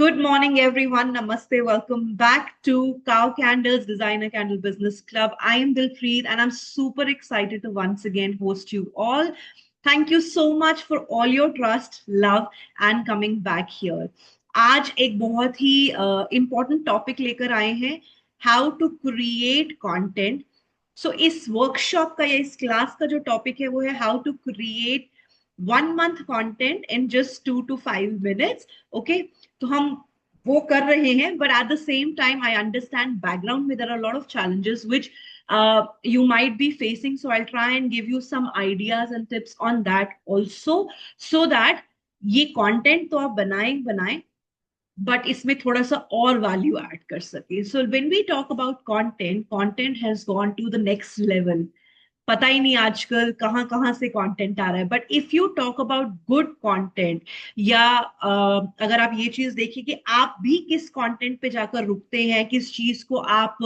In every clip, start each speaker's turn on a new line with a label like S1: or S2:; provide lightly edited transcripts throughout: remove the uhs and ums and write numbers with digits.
S1: Good morning, everyone. Namaste. Welcome back to Cow Candles Designer Candle Business Club. I am Dilpreet, and I'm super excited to once again host you all. Thank you so much for all your trust, love, and coming back here. आज एक बहुत ही important topic लेकर आए हैं, how to create content. So इस workshop का या इस class का जो topic है वो है how to create 1 month content in just 2 to 5 minutes. Okay. तो हम वो कर रहे हैं, but at the same time I understand background में there are a lot of challenges which you might be facing, so I'll try and give you some ideas and tips on that also, so that ये content तो आप बनाएं but इसमें थोड़ा सा और value add कर सके. So when we talk about content has gone to the next level. पता ही नहीं आजकल कहाँ कहाँ से कंटेंट आ रहा है. But if you talk about good content, या अगर आप ये चीज देखिए कि आप भी किस कंटेंट पे जाकर रुकते हैं, किस चीज को आप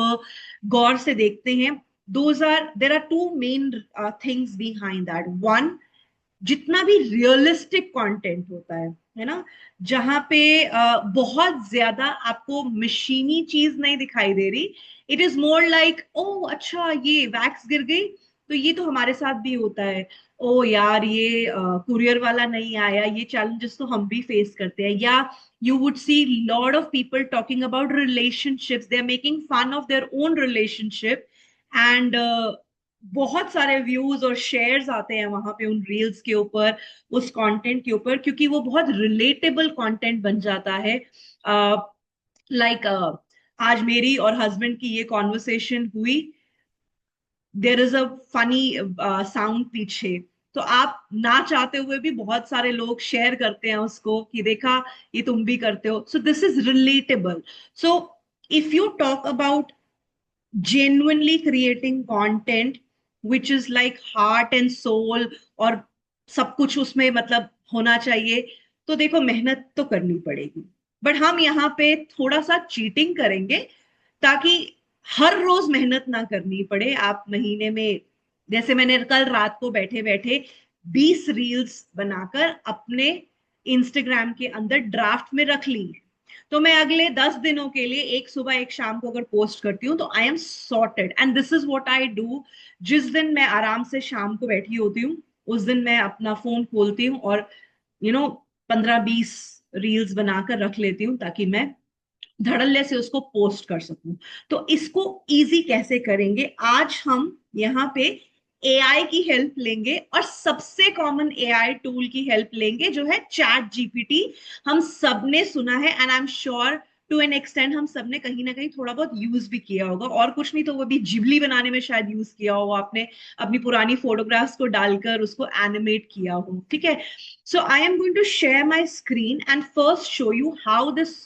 S1: गौर से देखते हैं, there are two main things behind that. One, जितना भी रियलिस्टिक कंटेंट होता है ना, जहां पे बहुत ज्यादा आपको मशीनी चीज नहीं दिखाई दे रही. इट इज मोर लाइक, ओ अच्छा ये वैक्स गिर गई तो ये तो हमारे साथ भी होता है. ओ यार ये कुरियर वाला नहीं आया, ये चैलेंजेस तो हम भी फेस करते हैं. या you would see lot of people talking about relationships, they are making fun of their own relationship, and बहुत सारे व्यूज और शेयर्स आते हैं वहां पे उन रील्स के ऊपर, उस कंटेंट के ऊपर, क्योंकि वो बहुत रिलेटेबल कंटेंट बन जाता है. लाइक आज मेरी और हस्बैंड की ये कॉन्वर्सेशन हुई, there is a funny sound पीछे, तो आप ना चाहते हुए भी बहुत सारे लोग शेयर करते हैं उसको कि देखा ये तुम भी करते हो. सो this is relatable. So if you talk about genuinely creating content which is like heart and soul, और सब कुछ उसमें मतलब होना चाहिए, तो देखो मेहनत तो करनी पड़ेगी. बट हम यहाँ पे थोड़ा सा चीटिंग करेंगे ताकि हर रोज मेहनत ना करनी पड़े. आप महीने में, जैसे मैंने कल रात को बैठे बैठे 20 रील्स बनाकर अपने इंस्टाग्राम के अंदर ड्राफ्ट में रख ली, तो मैं अगले 10 दिनों के लिए एक सुबह एक शाम को अगर पोस्ट करती हूँ तो I am sorted. And this is what I do. जिस दिन मैं आराम से शाम को बैठी होती हूँ उस दिन मैं अपना फोन खोलती हूँ और 15-20 रील्स बनाकर रख लेती हूँ ताकि मैं धड़ल्ले से उसको पोस्ट कर सकूं. तो इसको इजी कैसे करेंगे, आज हम यहाँ पे एआई की हेल्प लेंगे, और सबसे कॉमन एआई टूल की हेल्प लेंगे जो है चैट जीपीटी. हम सबने सुना है, and I am sure to an extent हम सबने कहीं ना कहीं थोड़ा बहुत यूज भी किया होगा, और कुछ नहीं तो वो भी जिबली बनाने में शायद यूज किया हो आपने, अपनी पुरानी फोटोग्राफ्स को डालकर उसको एनिमेट किया हो. ठीक है. So I am going to share my screen and first show you how this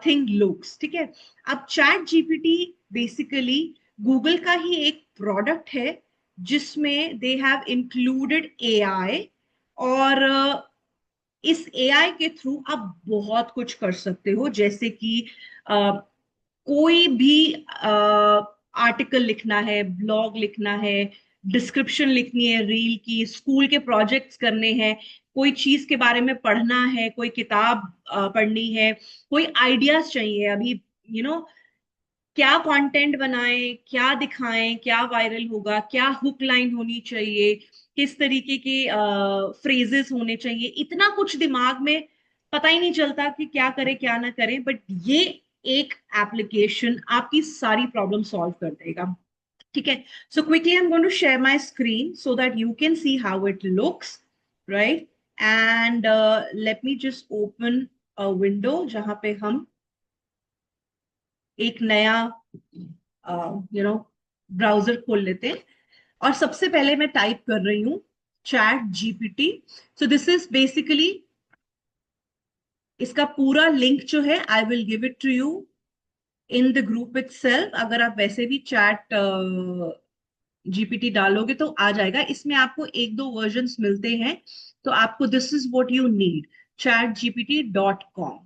S1: thing looks. ठीक है. अब चैट जीपीटी बेसिकली गूगल का ही एक प्रोडक्ट है जिसमें दे हैव इंक्लूडेड एआई, और इस एआई के थ्रू आप बहुत कुछ कर सकते हो, जैसे कि कोई भी आर्टिकल लिखना है, ब्लॉग लिखना है, डिस्क्रिप्शन लिखनी है रील की, स्कूल के प्रोजेक्ट्स करने हैं, कोई चीज के बारे में पढ़ना है, कोई किताब पढ़नी है, कोई आइडियाज चाहिए अभी, क्या कंटेंट बनाएं, क्या दिखाएं, क्या वायरल होगा, क्या हुक लाइन होनी चाहिए, किस तरीके के फ्रेजेस होने चाहिए, इतना कुछ दिमाग में पता ही नहीं चलता कि क्या करें क्या ना करें. बट ये एक एप्लीकेशन आपकी सारी प्रॉब्लम सॉल्व कर देगा. ठीक है. So quickly I am going to share my screen so that you can see how it looks, right. And let me just open a window जहां पे हम एक नया ब्राउजर खोल लेते हैं, और सबसे पहले मैं टाइप कर रही हूं ChatGPT. So this is basically, इसका पूरा लिंक जो है I will give it to you in the group itself. अगर आप वैसे भी चैट जीपीटी डालोगे तो आ जाएगा. इसमें आपको एक दो वर्जन्स मिलते हैं, तो आपको this is what you need, chatgpt.com.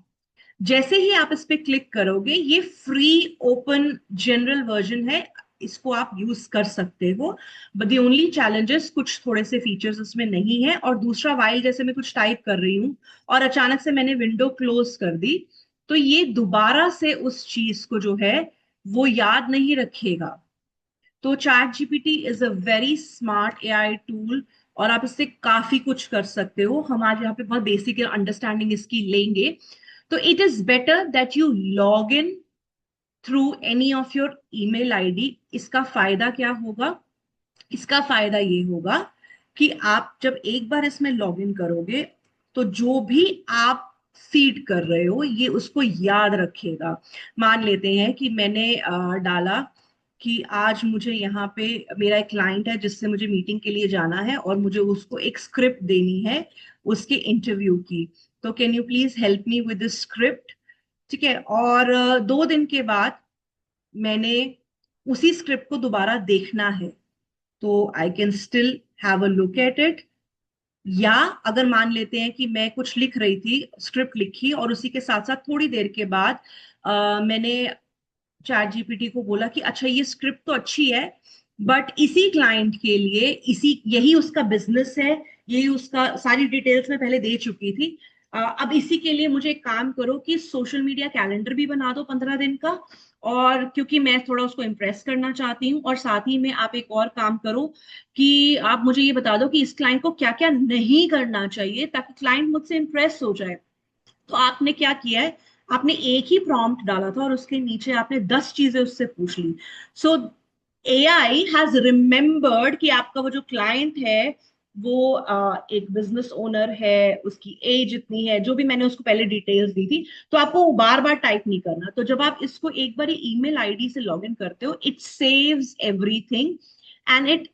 S1: जैसे ही आप इस पे क्लिक करोगे, ये फ्री ओपन जनरल वर्जन है, इसको आप यूज कर सकते हो. बट द ओनली चैलेंजेस, कुछ थोड़े से फीचर्स उसमें नहीं है. और दूसरा, वाइल जैसे मैं कुछ टाइप कर रही हूँ और अचानक से मैंने विंडो क्लोज कर दी, तो ये दोबारा से उस चीज को जो है वो याद नहीं रखेगा। तो chat GPT is a very smart AI tool, और आप इससे काफी कुछ कर सकते हो। हमारे यहाँ पे बहुत बेसिक अंडरस्टैंडिंग इसकी लेंगे। तो it is better that you log in through any of your email ID. इसका फायदा क्या होगा? इसका फायदा ये होगा कि आप जब एक बार इसमें लॉग इन करोगे तो जो भी आप फीड कर रहे हो ये उसको याद रखेगा। मान लेते हैं कि मैंने डाला कि आज मुझे यहाँ पे मेरा एक क्लाइंट है जिससे मुझे मीटिंग के लिए जाना है, और मुझे उसको एक स्क्रिप्ट देनी है उसके इंटरव्यू की। तो can you please help me with the script? ठीक है। और 2 दिन के बाद मैंने उसी स्क्रिप्ट को दोबारा देखना है, तो I can still have a look at it. या अगर मान लेते हैं कि मैं कुछ लिख रही थी, स्क्रिप्ट लिखी, और उसी के साथ साथ थोड़ी देर के बाद मैंने चैट जीपीटी को बोला कि अच्छा ये स्क्रिप्ट तो अच्छी है, बट इसी क्लाइंट के लिए, इसी यही उसका बिजनेस है, यही उसका सारी डिटेल्स मैं पहले दे चुकी थी। अब इसी के लिए मुझे एक काम करो कि सोशल मीडिया कैलेंडर भी बना दो 15 दिन का, और क्योंकि मैं थोड़ा उसको इम्प्रेस करना चाहती हूँ। और साथ ही में आप एक और काम करो कि आप मुझे ये बता दो कि इस क्लाइंट को क्या क्या नहीं करना चाहिए ताकि क्लाइंट मुझसे इम्प्रेस हो जाए। तो आपने क्या किया है? आपने एक ही प्रॉम्प्ट डाला था और उसके नीचे आपने 10 चीजें उससे पूछ ली। सो एआई हैज रिमेम्बर्ड कि आपका वो जो क्लाइंट है वो एक बिजनेस ओनर है, उसकी एज इतनी है, जो भी मैंने उसको पहले डिटेल्स दी थी। तो आपको बार बार टाइप नहीं करना। तो जब आप इसको एक बार ईमेल आईडी से लॉग इन करते हो, it saves everything and it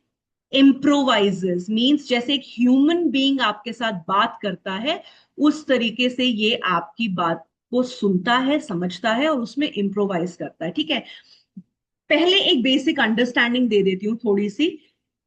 S1: improvises. Means जैसे एक ह्यूमन बीइंग आपके साथ बात करता है, उस तरीके से ये आपकी बात को सुनता है, समझता है और उसमें इम्प्रोवाइज करता है। ठीक है। पहले एक बेसिक अंडरस्टैंडिंग दे देती हूँ थोड़ी सी।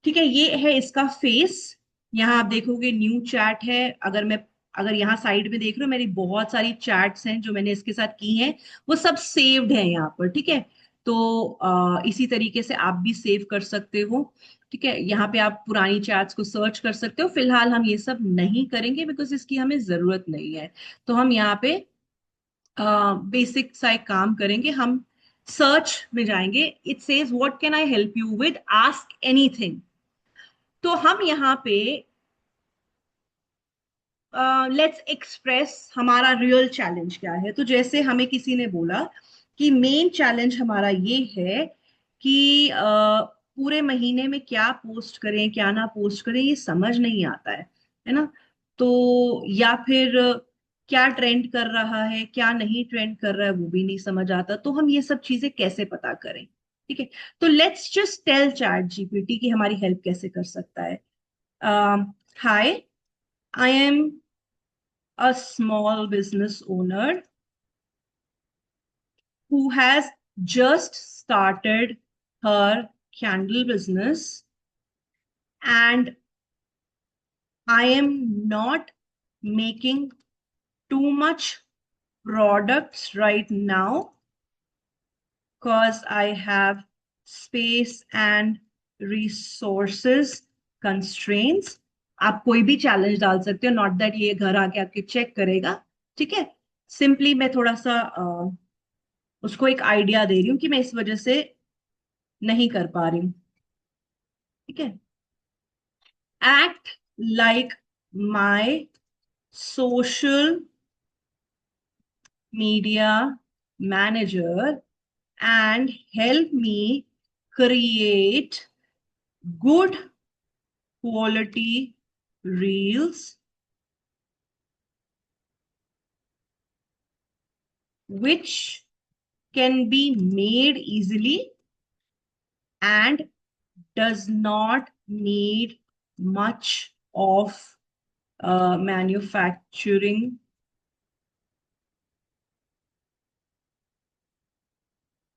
S1: ठीक है। ये है इसका फेस। यहाँ आप देखोगे न्यू चैट है। अगर यहाँ साइड में देख रहे हो, मेरी बहुत सारी चैट्स हैं जो मैंने इसके साथ की हैं, वो सब सेव्ड हैं यहाँ पर। ठीक है। तो इसी तरीके से आप भी सेव कर सकते हो। ठीक है। यहाँ पे आप पुरानी चैट्स को सर्च कर सकते हो। फिलहाल हम ये सब नहीं करेंगे बिकॉज इसकी हमें जरूरत नहीं है। तो हम यहाँ पे बेसिक सा एक काम करेंगे। हम सर्च में जाएंगे। It says what can I help you with, ask anything. तो हम यहाँ पे लेट्स एक्सप्रेस हमारा रियल चैलेंज क्या है। तो जैसे हमें किसी ने बोला कि मेन चैलेंज हमारा ये है कि पूरे महीने में क्या पोस्ट करें क्या ना पोस्ट करें ये समझ नहीं आता है ना। तो या फिर क्या ट्रेंड कर रहा है क्या नहीं ट्रेंड कर रहा है वो भी नहीं समझ आता। तो हम ये सब चीजें कैसे पता करें? ठीक है। तो let's just tell ChatGPT कि हमारी हेल्प कैसे कर सकता है। Hi, I am a small business owner who has just started her candle business, and I am not making too much products right now because I have space and resources constraints. आप कोई भी challenge डाल सकते हो, not that ये घर आके आपके चेक करेगा। ठीक है। सिंपली मैं थोड़ा सा उसको एक आइडिया दे रही हूँ कि मैं इस वजह से नहीं कर पा रही हूँ। ठीक है। Act like my social media manager and help me create good quality reels which can be made easily and does not need much of manufacturing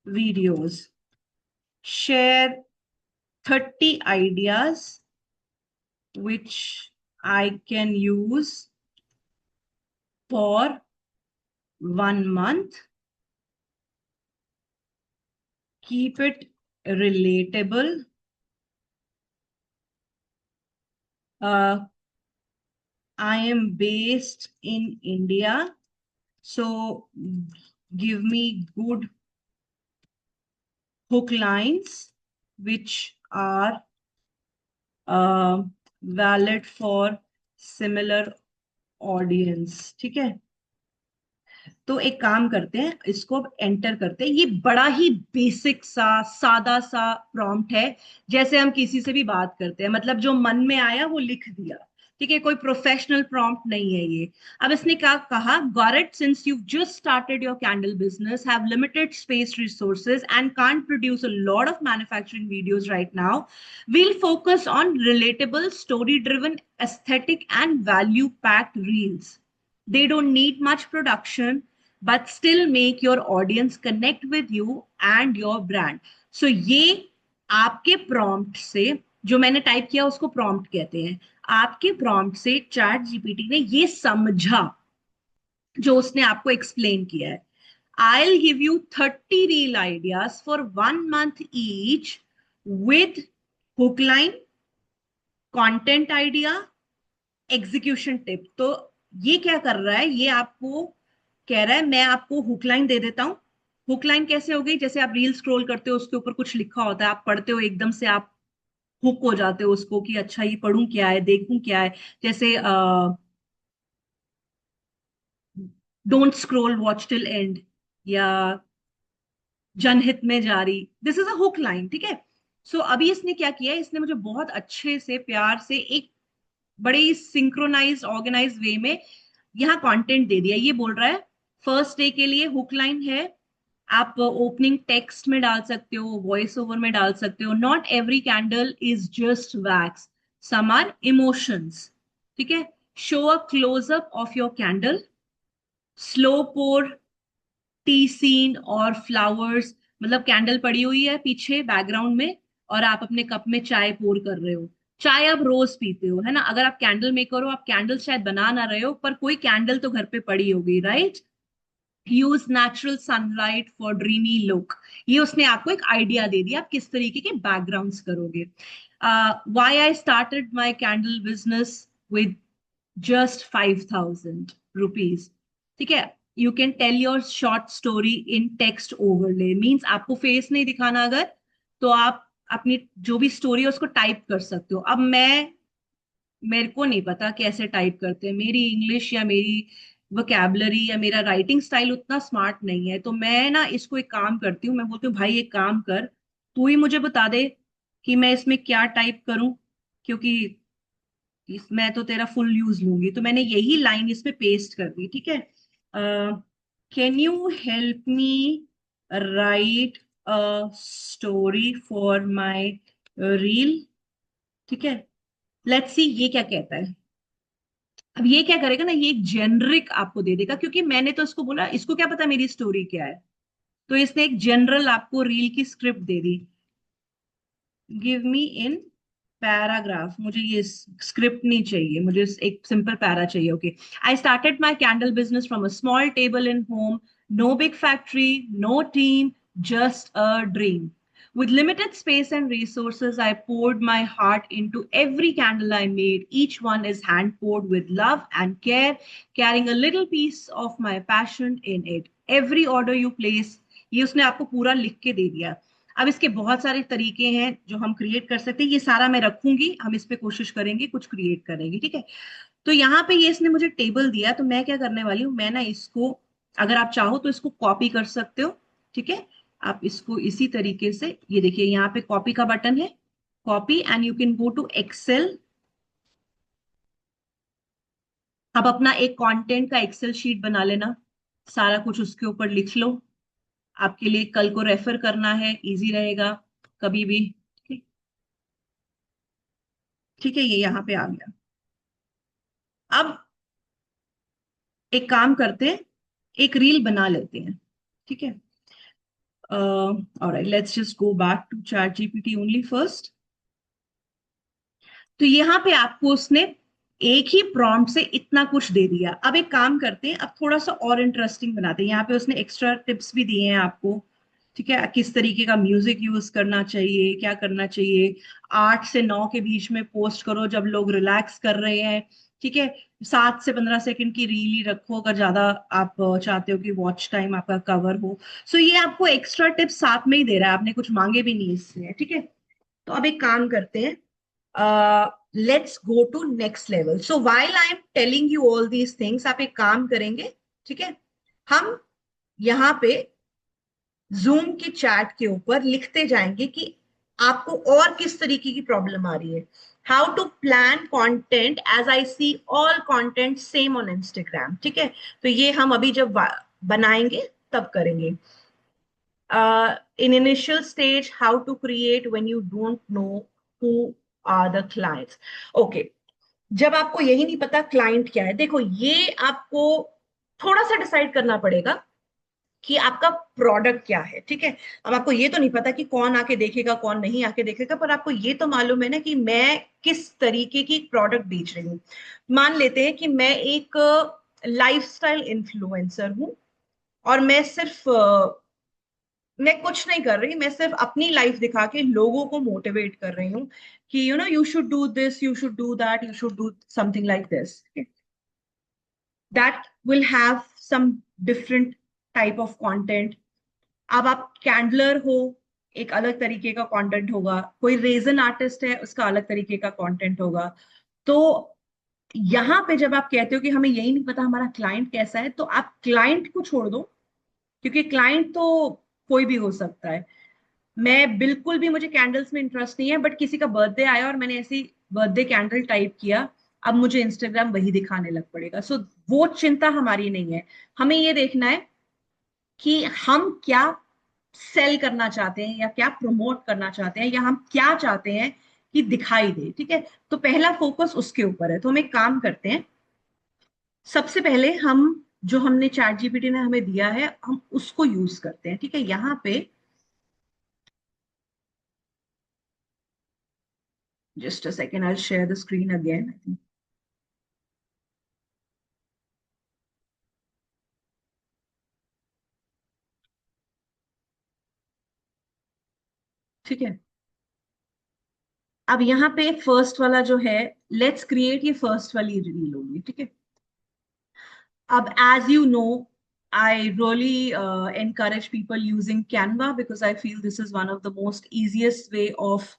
S1: videos. Share 30 ideas which I can use for 1 month. Keep it relatable. I am based in India So give me good hook lines which are valid for similar audience. ठीक है, तो एक काम करते हैं, इसको अब enter करते हैं। ये बड़ा ही बेसिक सा सादा सा प्रॉम्प्ट है, जैसे हम किसी से भी बात करते हैं, मतलब जो मन में आया वो लिख दिया। ठीक है, कोई प्रोफेशनल प्रॉम्प्ट नहीं है ये। अब इसने क्या कहा, got it, since you just started your candle business, have limited space resources and can't produce a lot of manufacturing videos right now, we'll focus on relatable, story driven, aesthetic and value packed reels. They don't need much production but still make your audience connect with you and your brand. So ये आपके prompt से, जो मैंने type किया उसको prompt कहते हैं, आपके प्रॉम्प्ट से चैट जीपीटी ने ये समझा जो उसने आपको एक्सप्लेन किया है। I'll give you 30 reel ideas for 1 month each with hook line, content idea, execution tip. तो ये क्या कर रहा है, ये आपको कह रहा है मैं आपको हुक लाइन दे देता हूँ। हुक लाइन कैसे हो गई, जैसे आप रील स्क्रॉल करते हो, उसके ऊपर कुछ लिखा होता है, आप पढ़ते हो, एकदम से आप हुक हो जाते हो उसको कि अच्छा ये पढ़ूं क्या है, देखूं क्या है। जैसे don't scroll, watch till and, या जनहित में जारी, this is a hook line. ठीक है, सो अभी इसने क्या किया है, इसने मुझे बहुत अच्छे से प्यार से एक बड़े ही सिंक्रोनाइज ऑर्गेनाइज वे में यहाँ कंटेंट दे दिया। ये बोल रहा है फर्स्ट डे के लिए हुक लाइन है, आप ओपनिंग टेक्स्ट में डाल सकते हो, वॉइस ओवर में डाल सकते हो। Not every candle is just wax, some are emotions. ठीक है, show a closeup of your candle, slow pour tea scene और फ्लावर्स, मतलब कैंडल पड़ी हुई है पीछे बैकग्राउंड में और आप अपने कप में चाय पोर कर रहे हो। चाय आप रोज पीते हो, है ना? अगर आप कैंडल मेकर हो, आप कैंडल शायद बना ना रहे हो, पर कोई कैंडल तो घर पे पड़ी होगी, right? Use natural sunlight for dreamy look. ये उसने आपको एक आइडिया दे दिया आप किस तरीके के बैकग्राउंड्स करोगे। Why I started my candle business with just 5,000 rupees. ठीक है, you can tell your short story in text overlay, means आपको फेस नहीं दिखाना अगर, तो आप अपनी जो भी स्टोरी है उसको टाइप कर सकते हो। अब मेरे को नहीं पता कैसे टाइप करते हैं, मेरी इंग्लिश या मेरी वोकैबलरी या मेरा राइटिंग स्टाइल उतना स्मार्ट नहीं है, तो मैं ना इसको एक काम करती हूँ, मैं बोलती हूँ भाई एक काम कर, तू ही मुझे बता दे कि मैं इसमें क्या टाइप करूं, क्योंकि मैं तो तेरा फुल यूज लूंगी। तो मैंने यही लाइन इसमें पेस्ट कर दी। ठीक है, can you help me right a story for my reel. ठीक है, लेट्स सी ये क्या कहता है। अब ये क्या करेगा ना, ये एक जेनरिक आपको दे देगा, क्योंकि मैंने तो इसको बोला इसको क्या पता मेरी स्टोरी क्या है, तो इसने एक जनरल आपको रील की स्क्रिप्ट दे दी। गिव मी इन पैराग्राफ, मुझे ये स्क्रिप्ट नहीं चाहिए, मुझे एक सिंपल पैरा चाहिए। Okay, I started my candle business from a small table in home, no big factory, no team, just a dream. With limited space and resources, I poured my heart into every candle I made. Each one is hand poured with love and care, carrying a little piece of my passion in it. Every order you place, ये उसने आपको पूरा लिख के दे दिया। अब इसके बहुत सारे तरीके हैं जो हम क्रिएट कर सकते हैं, ये सारा मैं रखूंगी, हम इस पे कोशिश करेंगे कुछ क्रिएट करेंगे। ठीक है, तो यहाँ पे ये इसने मुझे टेबल दिया, तो मैं क्या करने वाली हूँ, मैं ना इसको, अगर आप चाहो तो इसको कॉपी कर सकते हो। ठीक है, आप इसको इसी तरीके से, ये देखिए यहाँ पे कॉपी का बटन है, copy, and you can go to Excel. अब अपना एक कंटेंट का एक्सेल शीट बना लेना, सारा कुछ उसके ऊपर लिख लो, आपके लिए कल को रेफर करना है, इजी रहेगा कभी भी। ठीक, ठीक है, ये यहाँ पे आ गया। अब एक काम करते हैं, एक रील बना लेते हैं। ठीक है, alright, let's just go back to ChatGPT only first. तो यहाँ पे आपको उसने एक ही प्रॉम्प्ट से इतना कुछ दे दिया। अब एक काम करते हैं, अब थोड़ा सा और इंटरेस्टिंग बनाते हैं। यहाँ पे उसने एक्स्ट्रा टिप्स भी दिए हैं आपको। ठीक है, किस तरीके का म्यूजिक यूज करना चाहिए, क्या करना चाहिए। 8 से 9 के बीच में पोस्ट करो जब लोग रिलैक्स कर रहे हैं। ठीक है, 7 से 15 सेकंड की रील ही रखो अगर ज्यादा आप चाहते हो कि वॉच टाइम आपका कवर हो। सो ये आपको एक्स्ट्रा टिप्स साथ में ही दे रहा है, आपने कुछ मांगे भी नहीं इससे, ठीक है। तो अब एक काम करते हैं, let's go to next level. So while I am telling you all these things, आप एक काम करेंगे, ठीक है। हम यहाँ पे जूम की चैट के ऊपर लिखते जाएंगे कि आपको और किस तरीके की प्रॉब्लम आ रही है। How to plan content as I see all content same on Instagram, ठीक है। तो ये हम अभी जब बनाएंगे तब करेंगे। In initial stage, how to create when you don't know who are the clients. Okay, जब आपको यही नहीं पता क्लाइंट क्या है, देखो ये आपको थोड़ा सा डिसाइड करना पड़ेगा कि आपका प्रोडक्ट क्या है, ठीक है। अब आपको ये तो नहीं पता कि कौन आके देखेगा कौन नहीं आके देखेगा, पर आपको ये तो मालूम है ना कि मैं किस तरीके की प्रोडक्ट बेच रही हूँ। मान लेते हैं कि मैं एक लाइफस्टाइल इन्फ्लुएंसर हूँ, और मैं सिर्फ मैं कुछ नहीं कर रही, मैं सिर्फ अपनी लाइफ दिखा के लोगों को मोटिवेट कर रही हूँ कि you should do this, you should do that, you should do something like this. That will have some different type of content. अब आप कैंडलर हो, एक अलग तरीके का कंटेंट होगा। कोई रेजन आर्टिस्ट है, उसका अलग तरीके का कंटेंट होगा। तो यहाँ पे जब आप कहते हो कि हमें यही नहीं पता हमारा क्लाइंट कैसा है, तो आप क्लाइंट को छोड़ दो, क्योंकि क्लाइंट तो कोई भी हो सकता है। मैं बिल्कुल भी, मुझे कैंडल्स में इंटरेस्ट नहीं है, बट किसी का बर्थडे आया और मैंने ऐसी बर्थडे कैंडल टाइप किया, अब मुझे इंस्टाग्राम वही दिखाने लग पड़ेगा। सो वो चिंता हमारी नहीं है। हमें ये देखना है कि हम क्या सेल करना चाहते हैं, या क्या प्रमोट करना चाहते हैं, या हम क्या चाहते हैं कि दिखाई दे, ठीक है। तो पहला फोकस उसके ऊपर है। तो हम एक काम करते हैं, सबसे पहले हम जो हमने चैट जीपीटी ने हमें दिया है हम उसको यूज करते हैं, ठीक है। यहाँ पे just a second, I share the screen again. ठीक है, अब यहाँ पे फर्स्ट वाला जो है, लेट्स क्रिएट, ये फर्स्ट वाली रील होगी, ठीक है। अब as you know, I really encourage people using Canva because I feel this is one of the most easiest way of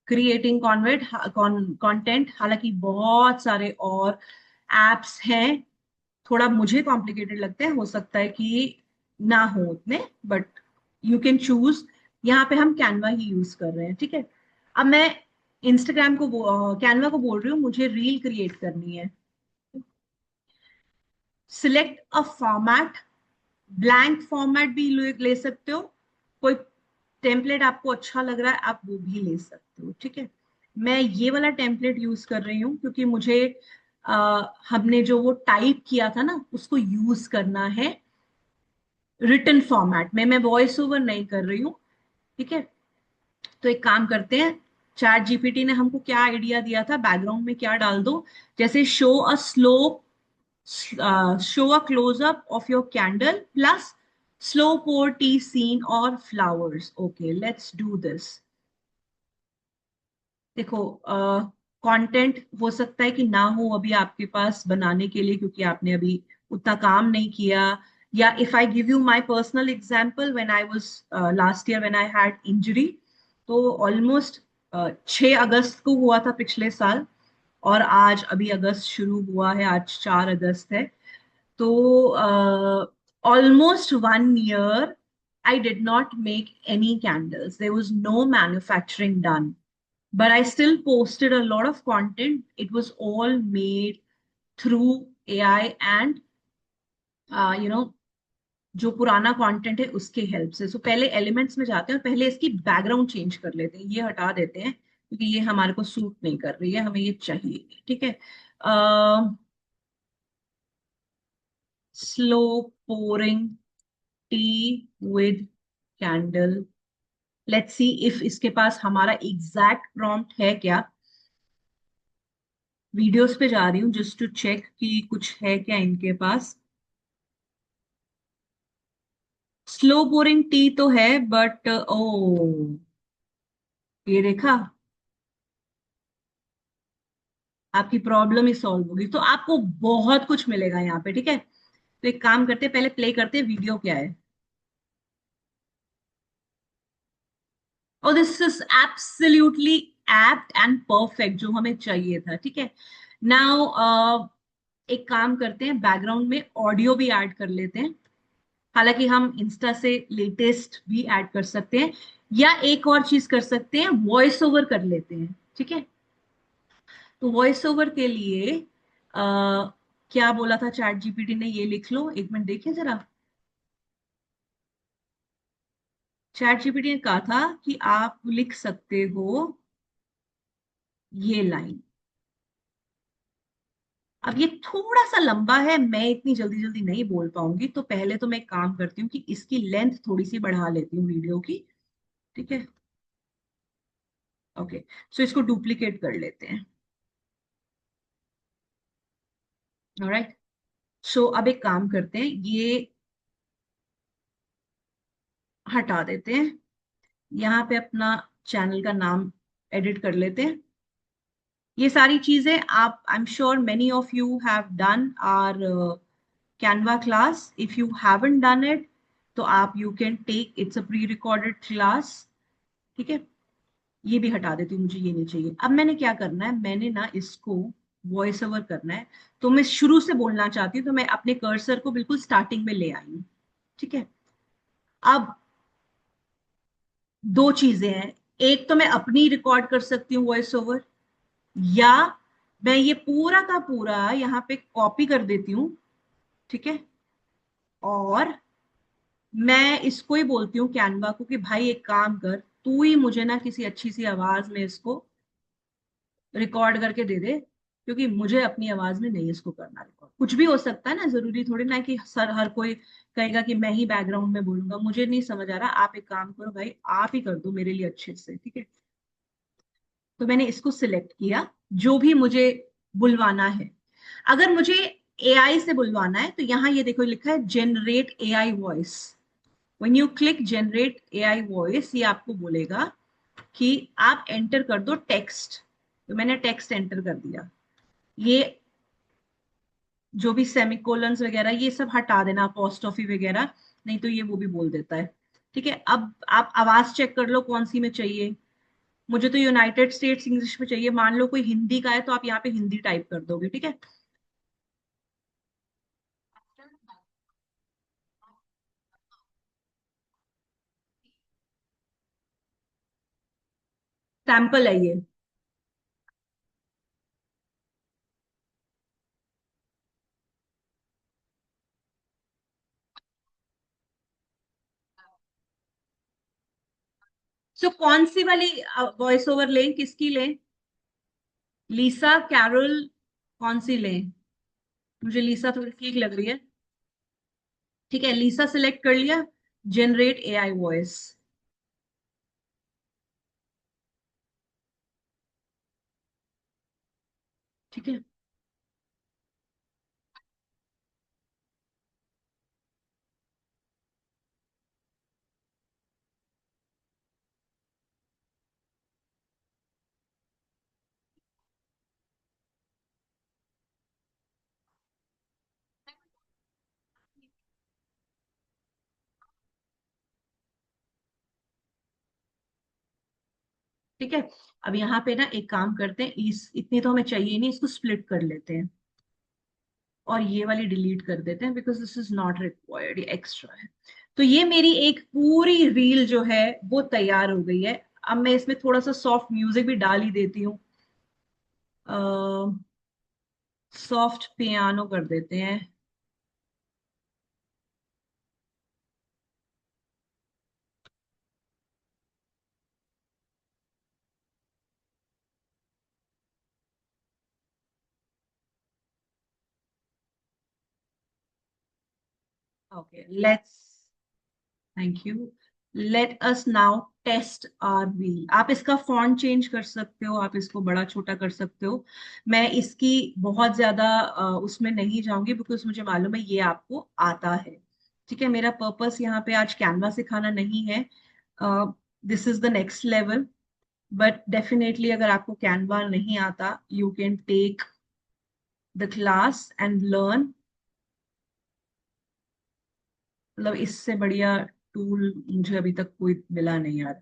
S1: creating content. हालांकि बहुत सारे और एप्स हैं, थोड़ा मुझे कॉम्प्लिकेटेड लगते हैं, हो सकता है कि ना हो उतने, बट यू कैन चूज। यहाँ पे हम कैनवा ही यूज कर रहे हैं, ठीक है। अब मैं इंस्टाग्राम को कैनवा को बोल रही हूँ मुझे रील क्रिएट करनी है। Select a format, blank format भी ले सकते हो, कोई टेम्पलेट आपको अच्छा लग रहा है आप वो भी ले सकते हो, ठीक है। मैं ये वाला टेम्पलेट यूज कर रही हूँ क्योंकि मुझे हमने जो वो टाइप किया था ना उसको यूज करना है रिटन फॉर्मेट में, मैं वॉइस ओवर नहीं कर रही हूँ, ठीक है। तो एक काम करते हैं, चैट जीपीटी ने हमको क्या आइडिया दिया था, बैकग्राउंड में क्या डाल दो, जैसे show a close up of your candle plus slow pour tea scene or flowers. Okay, let's do this. देखो, कंटेंट हो सकता है कि ना हो अभी आपके पास बनाने के लिए, क्योंकि आपने अभी उतना काम नहीं किया। या if I give you my personal example, when I was last year when I had injury, तो ऑलमोस्ट 6 अगस्त को हुआ था पिछले साल, और आज अभी अगस्त शुरू हुआ है, आज 4 अगस्त है। तो almost 1 year, I did not make any candles. There was no manufacturing done, but I still posted a lot of content. It was all made through AI and you know जो पुराना कंटेंट है उसके help से। सो पहले elements में जाते हैं और पहले इसकी बैकग्राउंड चेंज कर लेते हैं, ये हटा देते हैं क्योंकि ये हमारे को सूट नहीं कर रही है, हमें ये चाहिए, ठीक है। Slow pouring T with candle, let's see if इसके पास हमारा एग्जैक्ट प्रॉम्प्ट है क्या। वीडियोस पे जा रही हूँ जस्ट टू चेक कि कुछ है क्या इनके पास। स्लो पोरिंग टी तो है, बट ओ, ये देखा, आपकी प्रॉब्लम ही सॉल्व होगी, तो आपको बहुत कुछ मिलेगा यहाँ पे, ठीक है। तो एक काम करते हैं, पहले प्ले करते हैं वीडियो क्या है। और this is absolutely apt and perfect, जो हमें चाहिए था, ठीक है। नाउ एक काम करते हैं, बैकग्राउंड में ऑडियो भी ऐड कर लेते हैं। हालांकि हम इंस्टा से लेटेस्ट भी ऐड कर सकते हैं, या एक और चीज कर सकते हैं, वॉइस ओवर कर लेते हैं, ठीक है। तो वॉइस ओवर के लिए क्या बोला था चैट जीपीटी ने, ये लिख लो, एक मिनट देखिए जरा। चैट जीपीटी ने कहा था कि आप लिख सकते हो ये लाइन। अब ये थोड़ा सा लंबा है, मैं इतनी जल्दी जल्दी नहीं बोल पाऊंगी, तो पहले तो मैं एक काम करती हूँ कि इसकी लेंथ थोड़ी सी बढ़ा लेती हूँ वीडियो की, ठीक है। ओके, सो इसको डुप्लीकेट कर लेते हैं। ऑलराइट, सो अब एक काम करते हैं, ये हटा देते हैं। यहाँ पे अपना चैनल का नाम एडिट कर लेते हैं। ये सारी चीजें आप, I am sure many of you have done our Canva class. If you haven't done it, तो आप you can take, it's a pre recorded class, ठीक है। ये भी हटा देती हूँ, मुझे ये नहीं चाहिए। अब मैंने क्या करना है, मैंने ना इसको वॉइस ओवर करना है। तो मैं शुरू से बोलना चाहती हूँ, तो मैं अपने कर्सर को बिल्कुल स्टार्टिंग में ले आई हूँ, ठीक है। अब दो चीजें हैं, एक तो मैं अपनी रिकॉर्ड कर सकती हूँ वॉइस ओवर, या मैं ये पूरा का पूरा यहाँ पे कॉपी कर देती हूँ, ठीक है। और मैं इसको ही बोलती हूँ कैनवा को कि भाई एक काम कर, तू ही मुझे ना किसी अच्छी सी आवाज में इसको रिकॉर्ड करके दे दे, क्योंकि मुझे अपनी आवाज में नहीं इसको करना रिकॉर्ड। कुछ भी हो सकता है ना, जरूरी थोड़ी ना है कि सर हर कोई कहेगा कि मैं ही बैकग्राउंड में बोलूंगा। मुझे नहीं समझ आ रहा, आप एक काम करो भाई, आप ही कर दो मेरे लिए अच्छे से, ठीक है। तो मैंने इसको सिलेक्ट किया, जो भी मुझे बुलवाना है। अगर मुझे एआई से बुलवाना है, तो यहाँ ये देखो लिखा है generate AI voice. When you click generate AI voice, ये आपको बोलेगा कि आप एंटर कर दो टेक्स्ट। तो मैंने टेक्स्ट एंटर कर दिया। ये जो भी सेमिकोलंस वगैरह ये सब हटा देना, अपोस्ट्रोफी वगैरह, नहीं तो ये वो भी बोल देता है, ठीक है। अब आप आवाज चेक कर लो कौन सी में चाहिए। मुझे तो यूनाइटेड स्टेट्स इंग्लिश में चाहिए। मान लो कोई हिंदी का है, तो आप यहाँ पे हिंदी टाइप कर दोगे, ठीक है। सैंपल है ये। सो कौन सी वाली वॉइस ओवर लें, किसकी लें? लीसा, कैरोल, कौन सी लें? मुझे लीसा थोड़ी ठीक लग रही है। ठीक है, लीसा सिलेक्ट कर लिया, जनरेट एआई वॉइस, ठीक है। ठीक है, अब यहाँ पे ना एक काम करते हैं, इस इतनी तो हमें चाहिए नहीं, इसको स्प्लिट कर लेते हैं और ये वाली डिलीट कर देते हैं, because this is not required, ये एक्स्ट्रा है। तो ये मेरी एक पूरी रील जो है वो तैयार हो गई है। अब मैं इसमें थोड़ा सा सॉफ्ट म्यूजिक भी डाल ही देती हूँ। सॉफ्ट पियानो कर देते हैं। Okay, let's, thank you. Let us now test our wheel. आप इसका फॉन्ट चेंज कर सकते हो, आप इसको बड़ा छोटा कर सकते हो। मैं इसकी बहुत ज्यादा उसमें नहीं जाऊंगी, बिकॉज मुझे मालूम है ये आपको आता है, ठीक है। मेरा पर्पस यहाँ पे आज कैनवा सिखाना नहीं है। This is the next level. But definitely अगर आपको कैनवा नहीं आता, you can take the class and learn. मतलब इससे बढ़िया टूल मुझे अभी तक कोई मिला नहीं यार।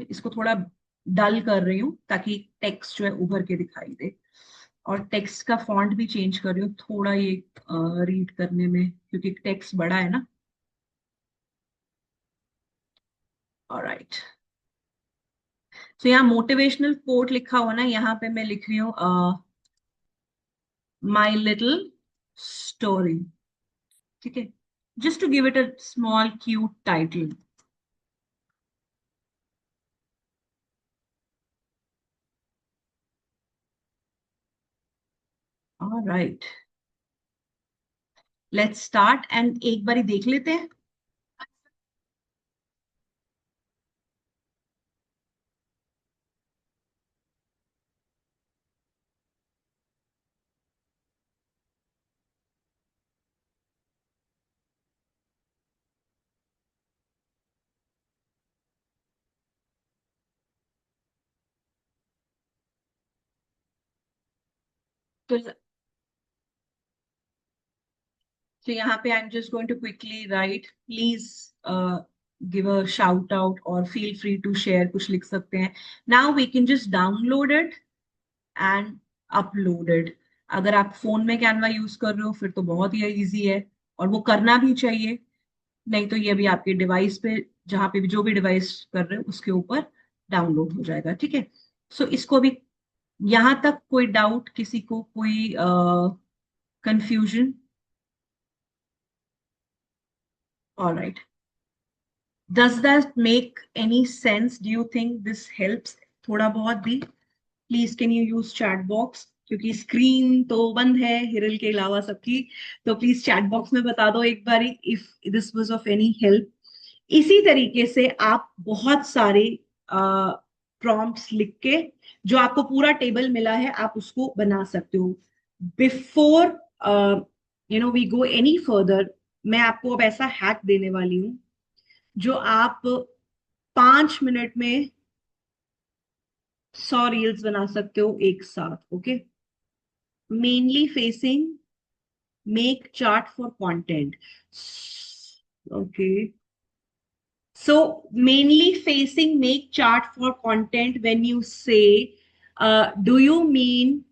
S1: इसको थोड़ा डल कर रही हूँ ताकि टेक्स्ट जो है उभर के दिखाई दे, और टेक्स्ट का फॉन्ट भी चेंज कर रही हूँ थोड़ा, ये रीड करने में, क्योंकि टेक्स्ट बड़ा है ना। ऑलराइट, तो यहाँ मोटिवेशनल कोट लिखा हुआ ना, यहाँ पे मैं लिख रही हूँ माई लिटिल स्टोरी। ठीक है, just to give it a small cute title. Alright, let's start and एक बारी देख लेते हैं। तो So यहाँ पे I'm just going to quickly write, please give a shout out or feel free to share, कुछ लिख सकते हैं। Now we can just download it and upload it। अगर आप फोन में कैनवा यूज कर रहे हो फिर तो बहुत ही इजी है, और वो करना भी चाहिए। नहीं तो ये भी आपके डिवाइस पे, जहाँ पे भी जो भी डिवाइस कर रहे हो उसके ऊपर डाउनलोड हो जाएगा। ठीक है, सो इसको भी, यहाँ तक कोई डाउट किसी को, कोई confusion? Alright, does that make any sense? Do you think this helps? थोड़ा बहुत भी? Please can you use chat box, क्योंकि स्क्रीन तो बंद है हिरल के अलावा सबकी। तो प्लीज चैट बॉक्स में बता दो एक बारी if this was of any help. इसी तरीके से आप बहुत सारे प्रॉम्प्ट्स लिख के, जो आपको पूरा टेबल मिला है, आप उसको बना सकते हो। Before we go any further, मैं आपको अब ऐसा हैक देने वाली हूँ जो आप 5 मिनट में 100 रील्स बना सकते हो एक साथ। Okay, mainly facing make chart for content. Okay, so mainly facing make chart for content, when you से, डू यू मीन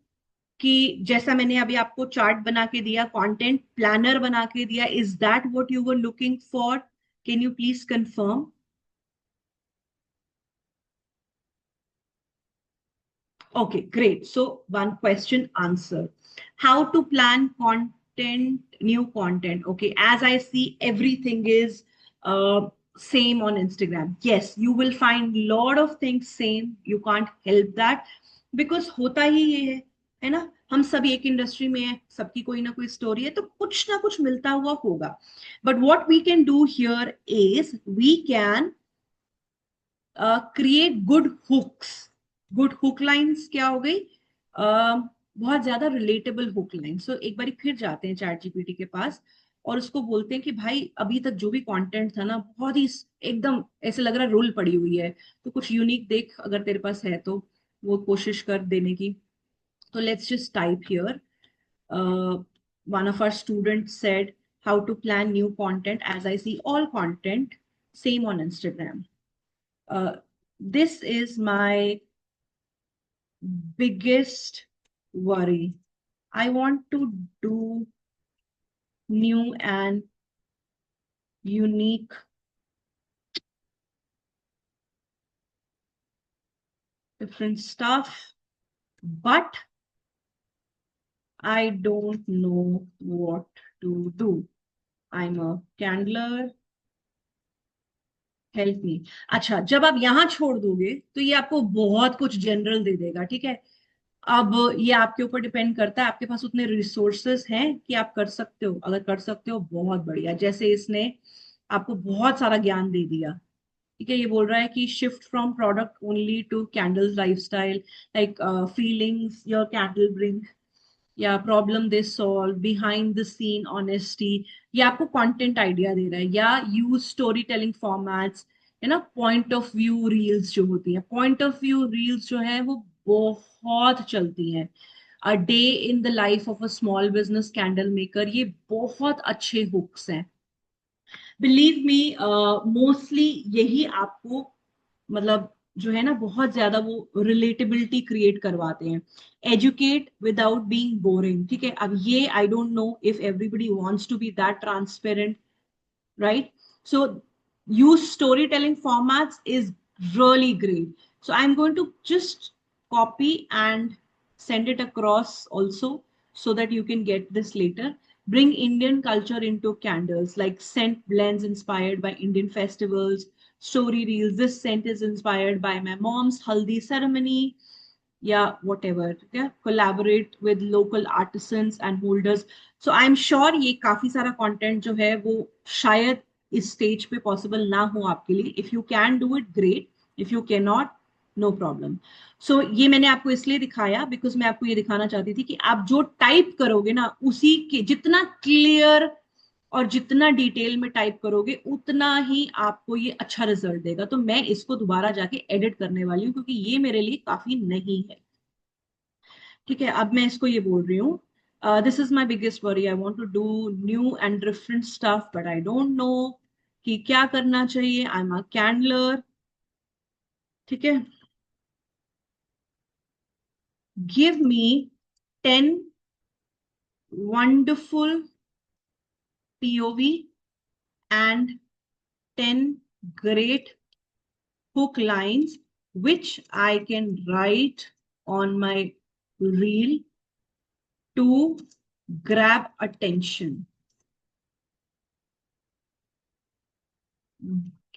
S1: कि जैसा मैंने अभी आपको चार्ट बना के दिया, कंटेंट प्लानर बना के दिया, is that what you were looking for? Can you please confirm? Okay, great. So one question answer. How to plan content, new content. Okay, as I see, everything is same on Instagram. Yes, you will find lot of things same. You can't help that because होता ही ये है ना? हम सब एक industry में है, सबकी कोई ना कोई स्टोरी है, तो कुछ ना कुछ मिलता हुआ होगा। But what we can do here is we can create good hooks. Good hook lines क्या हो गई? बहुत ज्यादा रिलेटेबल हुक लाइन। सो एक बार फिर जाते हैं चैट जीपीटी के पास और उसको बोलते हैं कि भाई अभी तक जो भी कंटेंट था ना, बहुत ही एकदम ऐसे लग रहा है रोल पड़ी हुई है, तो कुछ यूनिक देख अगर तेरे पास है तो वो कोशिश कर देने की। तो let's just type here, one of our students said how to plan new content, as I see all content same on Instagram. uh, this is my biggest worry. I want to do new and unique, different stuff, but I don't know what to do. I'm a candler. Help me. अच्छा, जब आप यहां छोड़ दोगे तो ये आपको बहुत कुछ जनरल दे देगा। ठीक है, अब ये आपके ऊपर डिपेंड करता है, आपके पास उतने रिसोर्सेस हैं कि आप कर सकते हो। अगर कर सकते हो बहुत बढ़िया, जैसे इसने आपको बहुत सारा ज्ञान दे दिया। ठीक है, ये बोल रहा है कि shift from product only to candles lifestyle, like feelings your candle bring, या problem they solve, behind the scene honesty. ये आपको कंटेंट आइडिया दे रहा है। या यूज स्टोरी टेलिंग फॉर्मेट्स, है ना, पॉइंट ऑफ व्यू रील्स जो होती है, पॉइंट ऑफ व्यू रील्स जो है वो बहुत चलती हैं। A day in the life of a small business candle maker, ये बहुत अच्छे हुक्स हैं। बिलीव मी, मोस्टली यही आपको मतलब जो है ना बहुत ज्यादा वो रिलेटेबिलिटी क्रिएट करवाते हैं। एजुकेट विदाउट बीइंग बोरिंग, ठीक है। अब ये I don't know if everybody wants to be that transparent, right? So use storytelling formats is really great. So I'm going to just copy and send it across also so that you can get this later. Bring Indian culture into candles, like scent blends inspired by Indian festivals, story reels. This scent is inspired by my mom's haldi ceremony, yeah, whatever. Yeah, collaborate with local artisans and holders. So I'm sure ये काफी सारा content जो है वो शायद इस stage पे possible ना हो आपके लिए. If you can do it, great. If you cannot, no problem. So ये मैंने आपको इसलिए दिखाया because मैं आपको ये दिखाना चाहती थी कि आप जो टाइप करोगे ना, उसी के जितना क्लियर और जितना डिटेल में टाइप करोगे उतना ही आपको ये अच्छा रिजल्ट देगा। तो मैं इसको दोबारा जाके एडिट करने वाली हूँ क्योंकि ये मेरे लिए काफी नहीं है। ठीक है, अब मैं इसको ये बोल रही हूँ, this is my biggest worry, I want to do new and different stuff but I don't know कि क्या करना चाहिए। आई एम अ कैंडलर, ठीक है। Give me 10 wonderful POV and 10 great hook lines which I can write on my reel to grab attention.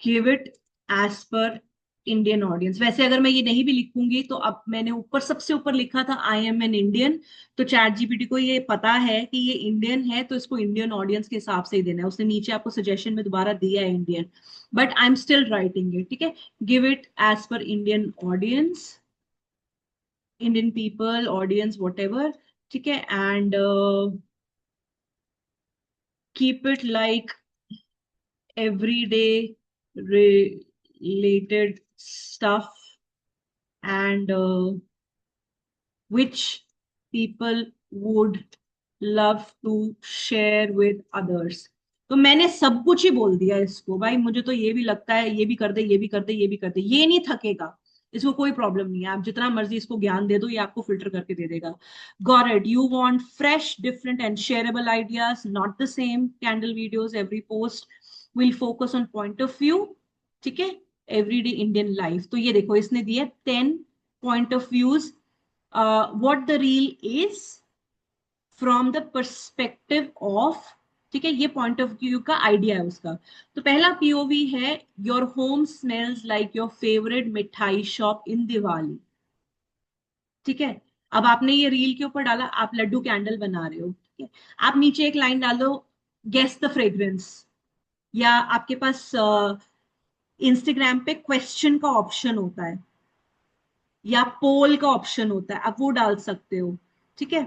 S1: Give it as per Indian audience. वैसे अगर मैं ये नहीं भी लिखूंगी तो अब मैंने ऊपर सबसे ऊपर लिखा था आई एम एन इंडियन, तो चैट जीपीटी को ये पता है कि ये इंडियन है तो इसको इंडियन ऑडियंस के हिसाब से ही देना है। उसने नीचे आपको सजेशन में दोबारा दिया है Indian, but I am still writing it, ठीक है। Give it as per Indian audience, Indian people, audience, whatever, ठीक है। And keep it like everyday related stuff and which people would love to share with others। तो मैंने सब कुछ ही बोल दिया इसको भाई, मुझे तो ये भी लगता है ये भी कर दे, ये भी कर दे, ये भी कर दे, ये नहीं थकेगा। इसको कोई प्रॉब्लम नहीं है, आप जितना मर्जी इसको ज्ञान दे दो ये आपको फिल्टर करके दे देगा। Got it, you want fresh different and shareable ideas, not the same candle videos. Every post will focus on point of view, ठीक है, एवरीडे इंडियन लाइफ। तो ये देखो इसने दिया 10 point of views, what the reel is from the perspective of, ठीक है, ये पॉइंट ऑफ व्यू का आइडिया है उसका। तो पहला पीओवी है your home smells like your favourite मिठाई शॉप इन दिवाली, ठीक है। अब आपने ये रील के ऊपर डाला, आप लड्डू कैंडल बना रहे हो, ठीक है। आप नीचे एक लाइन डालो, गेस द फ्रेग्रेंस, या आपके पास इंस्टाग्राम पे क्वेश्चन का ऑप्शन होता है या पोल का ऑप्शन होता है, आप वो डाल सकते हो, ठीक है।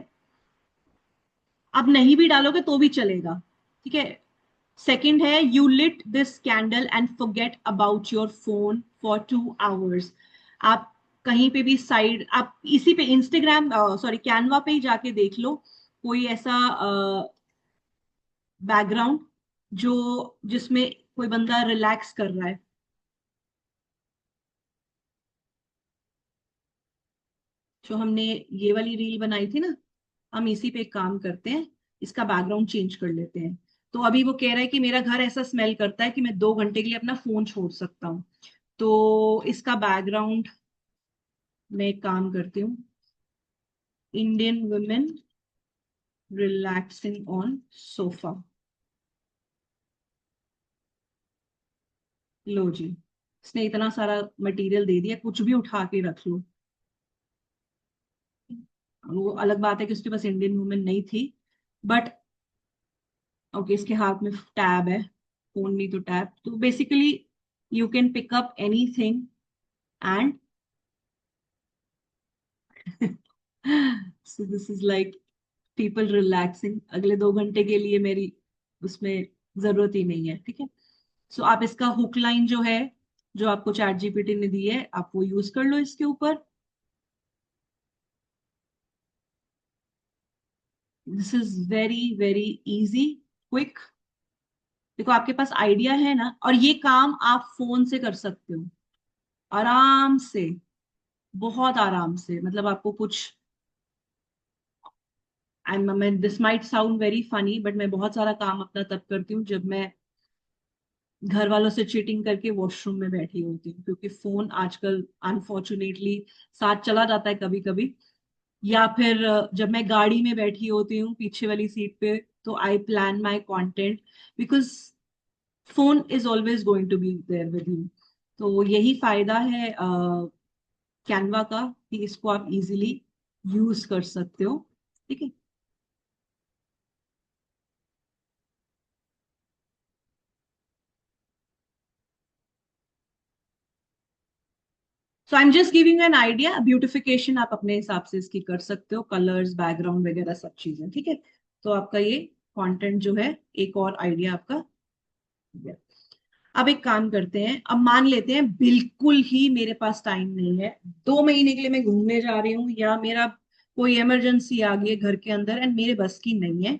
S1: आप नहीं भी डालोगे तो भी चलेगा, ठीक है। सेकंड है you lit this candle and forget about your phone for 2 hours। आप कहीं पे भी साइड, आप इसी पे इंस्टाग्राम सॉरी कैनवा पे ही जाके देख लो कोई ऐसा बैकग्राउंड जो जिसमें कोई बंदा रिलैक्स कर रहा है। जो हमने ये वाली रील बनाई थी ना, हम इसी पे एक काम करते हैं, इसका बैकग्राउंड चेंज कर लेते हैं। तो अभी वो कह रहा है कि मेरा घर ऐसा स्मेल करता है कि मैं 2 घंटे के लिए अपना फोन छोड़ सकता हूँ। तो इसका बैकग्राउंड मैं एक काम करती हूँ, Indian women relaxing on sofa. लो जी, इसने इतना सारा मटेरियल दे दिया, कुछ भी उठा के रख लो। वो अलग बात है कि उसके पास इंडियन वुमेन नहीं थी, बट ओके, इसके हाथ में टैब है, फोन नहीं तो टैब। तो basically you can pick up anything and so this is like people relaxing. अगले 2 घंटे के लिए मेरी उसमें जरूरत ही नहीं है, ठीक है। सो आप इसका हुक लाइन जो है जो आपको चैट जीपीटी ने दी है, आप वो यूज कर लो इसके ऊपर। This is very very easy, quick. देखो आपके पास आइडिया है ना, और ये काम आप फोन से कर सकते हो आराम से, बहुत आराम से। मतलब आपको कुछ, मैं this might sound very funny, but मैं बहुत सारा काम अपना तब करती हूँ जब मैं घर वालों से चीटिंग करके वॉशरूम में बैठी होती हूँ, क्योंकि फोन आजकल अनफॉर्चुनेटली साथ चला जाता है कभी कभी। या फिर जब मैं गाड़ी में बैठी होती हूँ पीछे वाली सीट पे, तो I plan my content, because phone is always going to be there with you. तो यही फायदा है कैनवा का, कि इसको आप इजीली यूज कर सकते हो। ठीक है। So I am just giving an idea, beautification आप अपने हिसाब से इसकी कर सकते हो, कलर्स, बैकग्राउंड वगैरह सब चीजें। ठीक है। तो आपका ये कंटेंट जो है, एक और आइडिया आपका। अब एक काम करते हैं, अब मान लेते हैं बिल्कुल ही मेरे पास टाइम नहीं है, 2 महीने के लिए मैं घूमने जा रही हूँ, या मेरा कोई इमरजेंसी आ गई है घर के अंदर एंड मेरे बस की नहीं है।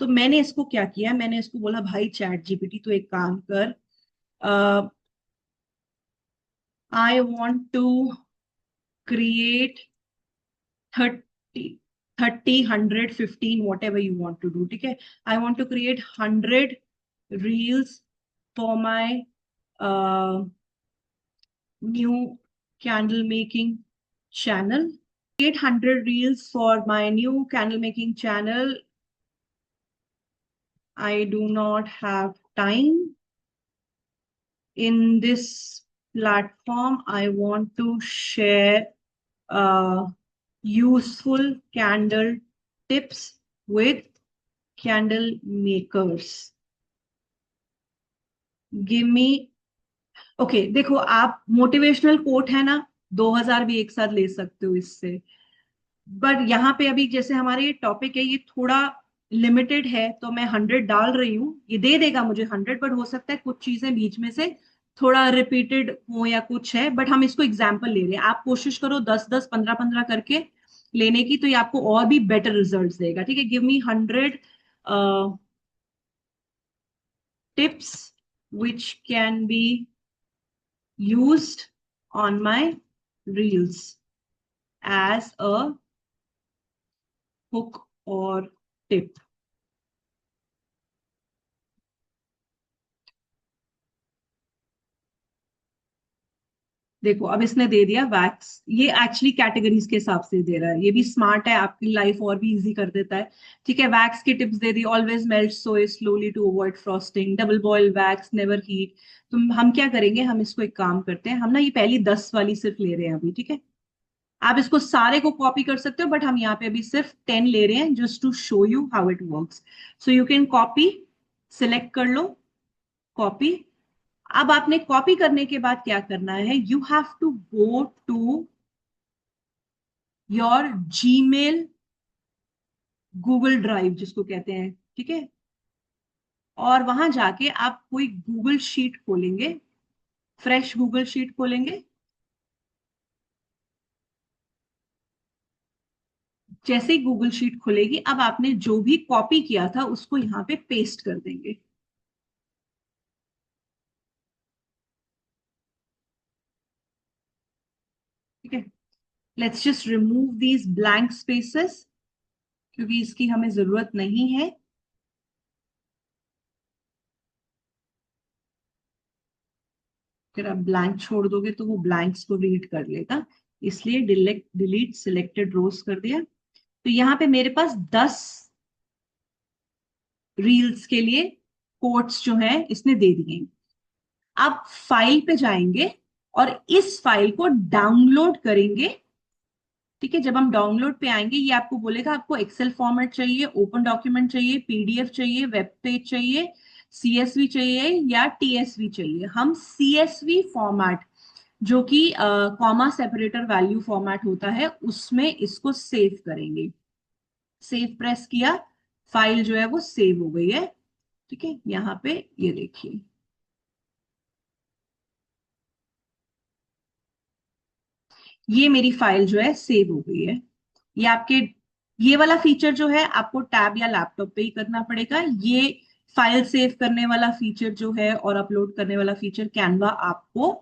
S1: तो मैंने इसको क्या किया, मैंने इसको बोला भाई चैट जीपीटी तो एक काम कर, I want to create 30, 30, 100, 15, whatever you want to do. ठीक है। I want to create 100 reels for my new candle making channel. 800 reels for my new candle making channel. I do not have time in this platform. I want to share useful candle tips with candle makers. Give me, okay देखो, आप motivational quote है ना, 2000 भी एक साथ ले सकते हो इससे। बट यहाँ पे अभी जैसे हमारे ये टॉपिक है, ये थोड़ा लिमिटेड है, तो मैं 100 डाल रही हूँ, ये दे देगा मुझे 100, बट हो सकता है कुछ चीजें बीच में से थोड़ा रिपीटेड हो या कुछ है, बट हम इसको एग्जाम्पल ले रहे हैं। आप कोशिश करो 10, 10, 15, 15 करके लेने की, तो ये आपको और भी बेटर रिजल्ट देगा। ठीक है। Give me 100 tips which can be used on my reels as a hook और टिप। देखो अब इसने दे दिया वैक्स, ये एक्चुअली कैटेगरीज के हिसाब से दे रहा है, ये भी स्मार्ट है, आपकी लाइफ और भी इजी कर देता है। ठीक है। वैक्स की टिप्स दे दी, always melt soy slowly to avoid frosting, double boil wax, never heat. तो हम क्या करेंगे, हम इसको एक काम करते हैं, हम ना ये पहली 10 वाली सिर्फ ले रहे हैं अभी। ठीक है। आप इसको सारे को कॉपी कर सकते हो, बट हम यहाँ पे अभी सिर्फ 10 ले रहे हैं, just to show you how it works. So you can copy, select कर लो, कॉपी। अब आपने कॉपी करने के बाद क्या करना है, you have to go to your Gmail, Google drive जिसको कहते हैं। ठीक है। और वहां जाके आप कोई गूगल शीट खोलेंगे, फ्रेश गूगल शीट खोलेंगे। जैसे ही गूगल शीट खुलेगी, अब आपने जो भी कॉपी किया था उसको यहाँ पे पेस्ट कर देंगे। ठीक है। Let's just remove these blank spaces, क्योंकि इसकी हमें जरूरत नहीं है। फिर आप ब्लैंक छोड़ दोगे तो वो ब्लैंक्स को रीड कर लेगा, इसलिए डिलीट डिलीट सिलेक्टेड रोज कर दिया। तो यहाँ पे मेरे पास 10 रील्स के लिए कोट्स जो है इसने दे दिए। आप फाइल पे जाएंगे और इस फाइल को डाउनलोड करेंगे। ठीक है। जब हम डाउनलोड पे आएंगे, ये आपको बोलेगा आपको एक्सेल फॉर्मेट चाहिए, ओपन डॉक्यूमेंट चाहिए, पीडीएफ चाहिए, वेब पेज चाहिए, सीएसवी चाहिए या टीएसवी चाहिए। हम सीएसवी फॉर्मेट, जो कि कॉमा सेपरेटर वैल्यू फॉर्मेट होता है, उसमें इसको सेव करेंगे। सेव प्रेस किया, फाइल जो है वो सेव हो गई है। ठीक है। यहाँ पे ये देखिए, ये मेरी फाइल जो है सेव हो गई है। ये आपके, ये वाला फीचर जो है आपको टैब या लैपटॉप पे ही करना पड़ेगा। ये फाइल सेव करने वाला फीचर जो है और अपलोड करने वाला फीचर कैनवा आपको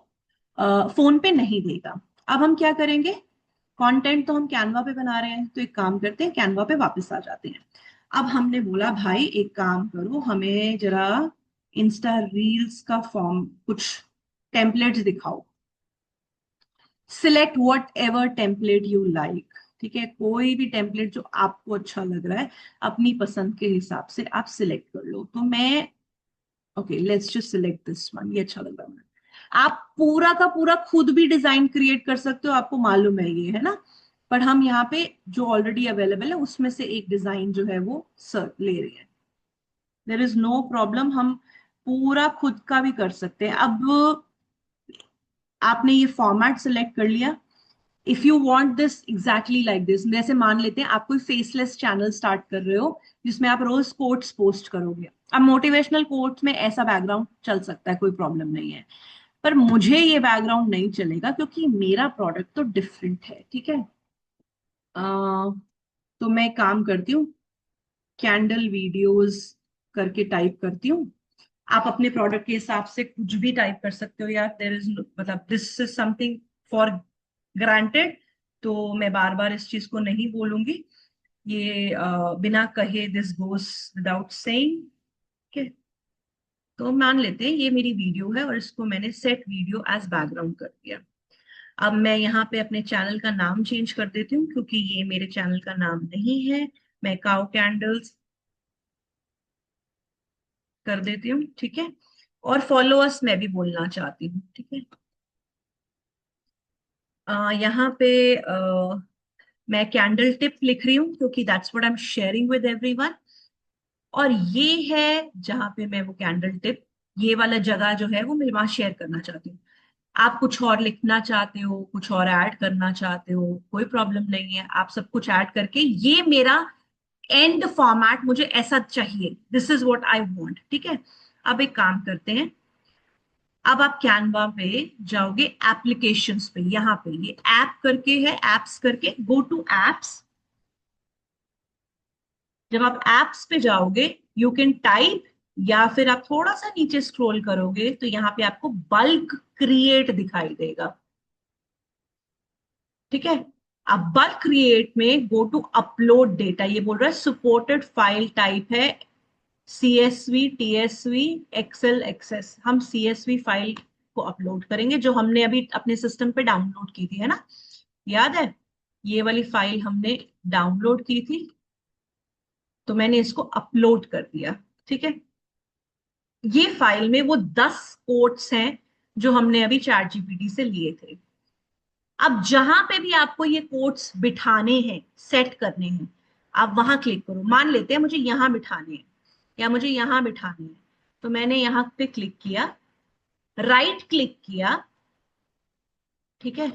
S1: फोन पे नहीं देगा। अब हम क्या करेंगे, कंटेंट तो हम कैनवा पे बना रहे हैं, तो एक काम करते हैं, कैनवा पे वापस आ जाते हैं। अब हमने बोला भाई एक काम करो, हमें जरा इंस्टा रील्स का फॉर्म कुछ टेम्पलेट्स दिखाओ। Select what ever template you like. ठीक है, कोई भी टेम्पलेट जो आपको अच्छा लग रहा है अपनी पसंद के हिसाब से आप सिलेक्ट कर लो। तो मैं, okay let's just select this one, ये अच्छा लग रहा है मुझे। आप पूरा का पूरा खुद भी डिजाइन क्रिएट कर सकते हो, आपको मालूम है ये, है ना। पर हम यहाँ पे जो ऑलरेडी अवेलेबल है उसमें से एक डिजाइन जो है वो सर ले रहे हैं। देर इज नो प्रॉब्लम, हम पूरा खुद का भी कर सकते हैं। अब आपने ये फॉर्मेट सिलेक्ट कर लिया। If you want this exactly like this, जैसे मान लेते हैं आप कोई फेसलेस चैनल स्टार्ट कर रहे हो जिसमें आप रोज कोट्स पोस्ट करोगे। अब मोटिवेशनल कोट्स में ऐसा बैकग्राउंड चल सकता है, कोई प्रॉब्लम नहीं है। पर मुझे ये बैकग्राउंड नहीं चलेगा क्योंकि मेरा प्रोडक्ट तो डिफरेंट है। ठीक है, तो मैं काम करती हूँ, कैंडल वीडियोस करके टाइप करती हूँ। आप अपने प्रोडक्ट के हिसाब से कुछ भी टाइप कर सकते हो यार, देर इज मतलब this is something for granted. तो मैं बार बार इस चीज को नहीं बोलूंगी, ये बिना कहे दिस गोस विदाउट सेइंग। ठीक, तो मान लेते हैं ये मेरी वीडियो है और इसको मैंने सेट वीडियो एज बैकग्राउंड कर दिया। अब मैं यहाँ पे अपने चैनल का नाम चेंज कर देती हूँ क्योंकि ये मेरे चैनल का नाम नहीं है। मैं काउ कैंडल्स कर देती हूँ, ठीक है। और फॉलोअर्स मैं भी बोलना चाहती हूँ, ठीक है। यहाँ पे मैं कैंडल टिप लिख रही हूँ क्योंकि that's what I am sharing with everyone. और ये है जहां पे मैं वो कैंडल टिप, ये वाला जगह जो है वो मैं वहां शेयर करना चाहती हूँ। आप कुछ और लिखना चाहते हो, कुछ और ऐड करना चाहते हो, कोई प्रॉब्लम नहीं है। आप सब कुछ ऐड करके, ये मेरा एंड फॉर्मेट मुझे ऐसा चाहिए, this is what I want, ठीक है। अब एक काम करते हैं, अब आप कैनवा पे जाओगे, एप्लीकेशंस पे, यहाँ पे ये ऐप करके है, एप्स करके गो टू एप्स। जब आप एप्स पे जाओगे यू कैन टाइप, या फिर आप थोड़ा सा नीचे स्क्रॉल करोगे तो यहाँ पे आपको बल्क क्रिएट दिखाई देगा, ठीक है। अब बल्क क्रिएट में गो टू अपलोड डेटा, ये बोल रहा है सपोर्टेड फाइल टाइप है CSV, TSV, एक्सेल, एक्सेस। हम CSV फाइल को अपलोड करेंगे जो हमने अभी अपने सिस्टम पे डाउनलोड की थी, है ना, याद है। ये वाली फाइल हमने डाउनलोड की थी, तो मैंने इसको अपलोड कर दिया, ठीक है। ये फाइल में वो 10 कोट्स हैं जो हमने अभी चैट जीपीटी से लिए थे। अब जहां पे भी आपको ये कोट्स बिठाने हैं, सेट करने हैं, आप वहां क्लिक करो। मान लेते हैं मुझे यहां बिठाने हैं या मुझे यहां बिठाने हैं, तो मैंने यहां पे क्लिक किया, राइट क्लिक किया, ठीक है।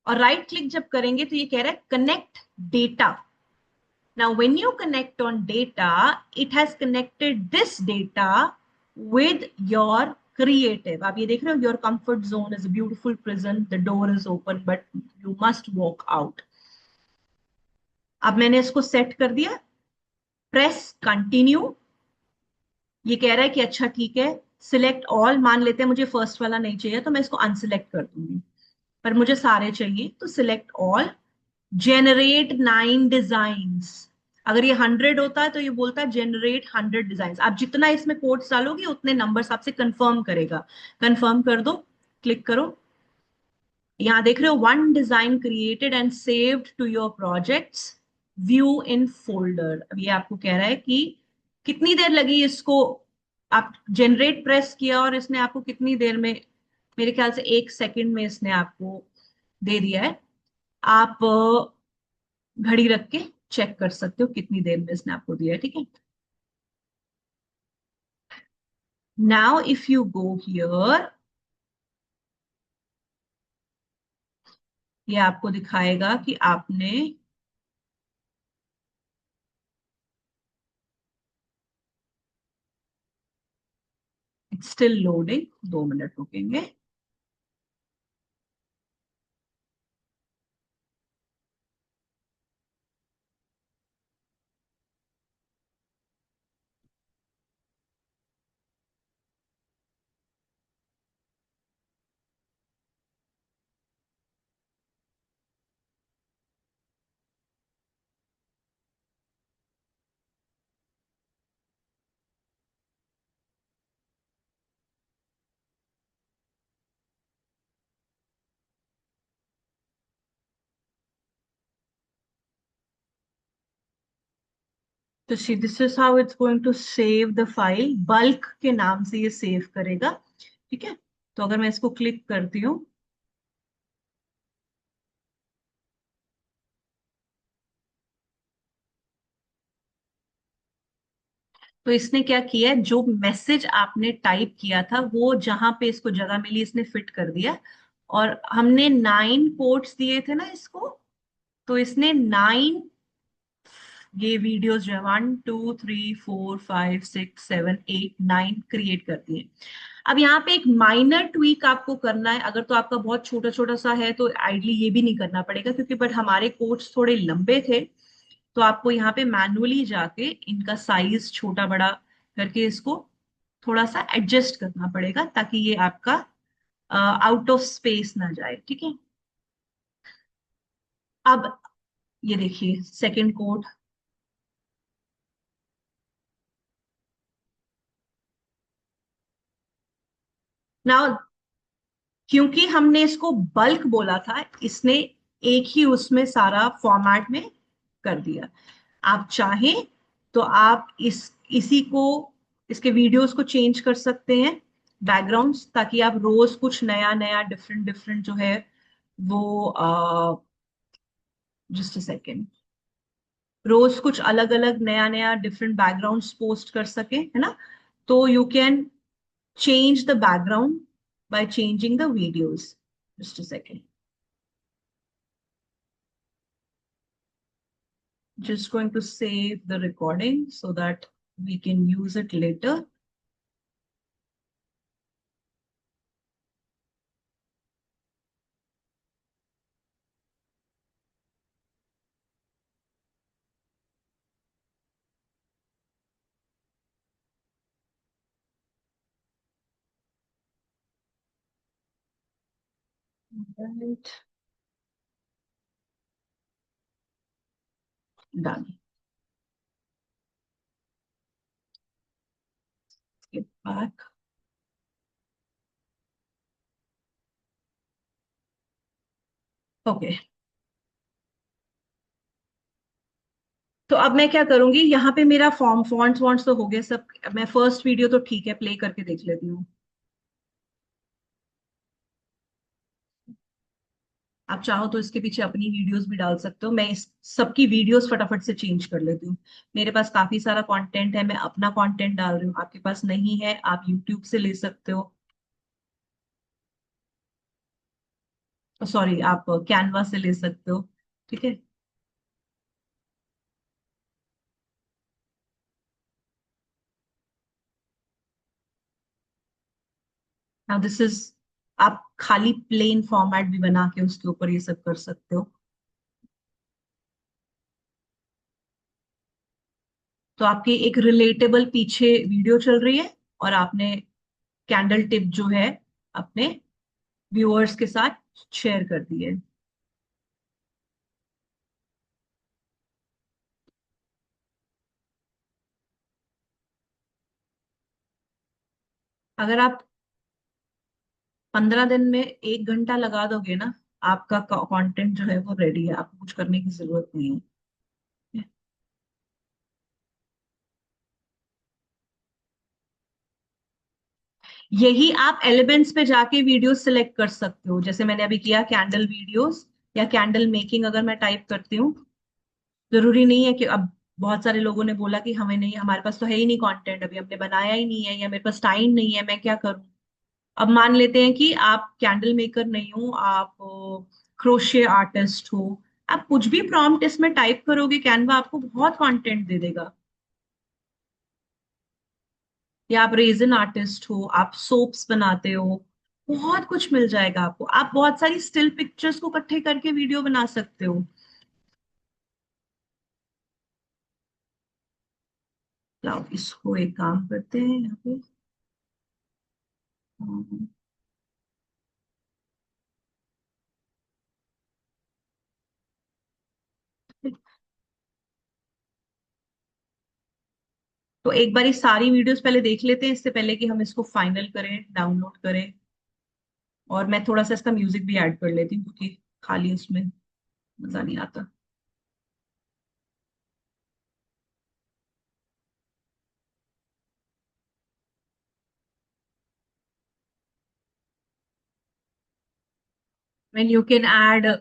S1: और राइट क्लिक जब करेंगे तो ये कह रहा है connect data. Now, when you connect on data, it has connected this data with your creative. आप ये देख रहे हो, your comfort zone is a beautiful prison. The door is open, but you must walk out. अब मैंने इसको set कर दिया, प्रेस कंटिन्यू। ये कह रहा है कि अच्छा ठीक है, सिलेक्ट ऑल। मान लेते हैं मुझे फर्स्ट वाला नहीं चाहिए तो मैं इसको अनसिलेक्ट कर दूंगी, पर मुझे सारे चाहिए तो सिलेक्ट ऑल। Generate 9 designs. अगर ये 100 होता है तो ये बोलता है जेनरेट 100 डिजाइन। आप जितना इसमें कोड्स डालोगे उतने नंबर्स आपसे कंफर्म करेगा। कंफर्म कर दो, क्लिक करो। यहां देख रहे हो, 1 design created and saved to your projects, view in folder. अब ये आपको कह रहा है कि कितनी देर लगी इसको, आप जनरेट प्रेस किया और इसने आपको कितनी देर में, मेरे ख्याल से 1 सेकंड में इसने आपको दे दिया है। आप घड़ी रख के चेक कर सकते हो कितनी देर में इसने आपको दिया है, ठीक है। Now if you go here, ये आपको दिखाएगा कि आपने, इट्स स्टिल लोडिंग, 2 मिनट रुकेंगे। तो see this is how it's going to save the file, bulk के नाम से ये सेव करेगा। ठीक है, तो अगर मैं इसको क्लिक करती हूँ, तो इसने क्या किया है, जो मैसेज आपने टाइप किया था वो जहां पे इसको जगह मिली इसने फिट कर दिया। और हमने 9 कोट्स दिए थे ना इसको, तो इसने 9 ये वीडियोस जो है 1 2 3 4 5 6 7 8 9 क्रिएट कर दिए। अब यहाँ पे एक माइनर ट्वीक आपको करना है, अगर तो आपका बहुत छोटा छोटा सा है तो आइडली ये भी नहीं करना पड़ेगा, क्योंकि बट हमारे कोट्स थोड़े लंबे थे, तो आपको यहाँ पे मैनुअली जाके इनका साइज छोटा बड़ा करके इसको थोड़ा सा एडजस्ट करना पड़ेगा, ताकि ये आपका आउट ऑफ स्पेस ना जाए। ठीक है, अब ये देखिए सेकंड कोड। नाउ क्योंकि हमने इसको बल्क बोला था, इसने एक ही उसमें सारा फॉर्मेट में कर दिया। आप चाहें तो आप इसी को, इसके वीडियोस को चेंज कर सकते हैं, बैकग्राउंड्स, ताकि आप रोज कुछ नया नया डिफरेंट डिफरेंट जो है वो जस्ट अ सेकेंड, रोज कुछ अलग अलग नया नया डिफरेंट बैकग्राउंड्स पोस्ट कर सके, है ना। तो you can change the background by changing the videos. Just a second. Just going to save the recording so that we can use it later. Right. Done. Get back. Okay. तो अब मैं क्या करूंगी, यहाँ पे मेरा फॉर्म फॉन्ट्स वॉन्ट्स तो हो गए सब। मैं फर्स्ट वीडियो तो ठीक है प्ले करके देख लेती हूँ। आप चाहो तो इसके पीछे अपनी वीडियोस भी डाल सकते हो, मैं इस सबकी वीडियोस फटाफट से चेंज कर लेती हूँ। मेरे पास काफी सारा कंटेंट है, मैं अपना कंटेंट डाल रही हूँ, आपके पास नहीं है आप यूट्यूब से ले सकते हो, सॉरी आप कैनवा से ले सकते हो। ठीक है, नाउ दिस इज, आप खाली प्लेन फॉर्मेट भी बना के उसके ऊपर ये सब कर सकते हो। तो आपकी एक रिलेटेबल पीछे वीडियो चल रही है, और आपने कैंडल टिप जो है अपने व्यूअर्स के साथ शेयर कर दी है। अगर आप 15 दिन में 1 घंटा लगा दोगे ना, आपका कंटेंट जो है वो रेडी है, आपको कुछ करने की जरूरत नहीं है। यही आप एलिमेंट्स पे जाके वीडियो सिलेक्ट कर सकते हो, जैसे मैंने अभी किया कैंडल वीडियोस या कैंडल मेकिंग, अगर मैं टाइप करती हूँ। जरूरी नहीं है कि अब बहुत सारे लोगों ने बोला कि हमें नहीं, हमारे पास तो है ही नहीं कंटेंट, अभी हमने बनाया ही नहीं है, या मेरे पास टाइम नहीं है, मैं क्या करूं। अब मान लेते हैं कि आप कैंडल मेकर नहीं हो, आप क्रोशे आर्टिस्ट हो, आप कुछ भी प्रॉम्प्ट इसमें टाइप करोगे, कैनवा आपको बहुत कंटेंट दे देगा। या आप रेजन आर्टिस्ट हो, आप सोप्स बनाते हो, बहुत कुछ मिल जाएगा आपको। आप बहुत सारी स्टिल पिक्चर्स को इकट्ठे करके वीडियो बना सकते हो। लाओ इसको एक काम करते हैं यहाँ पे। अम, तो एक बार सारी वीडियोस पहले देख लेते हैं, इससे पहले कि हम इसको फाइनल करें, डाउनलोड करें। और मैं थोड़ा सा इसका म्यूजिक भी ऐड कर लेती हूँ, क्योंकि खाली उसमें मजा नहीं आता। when you can add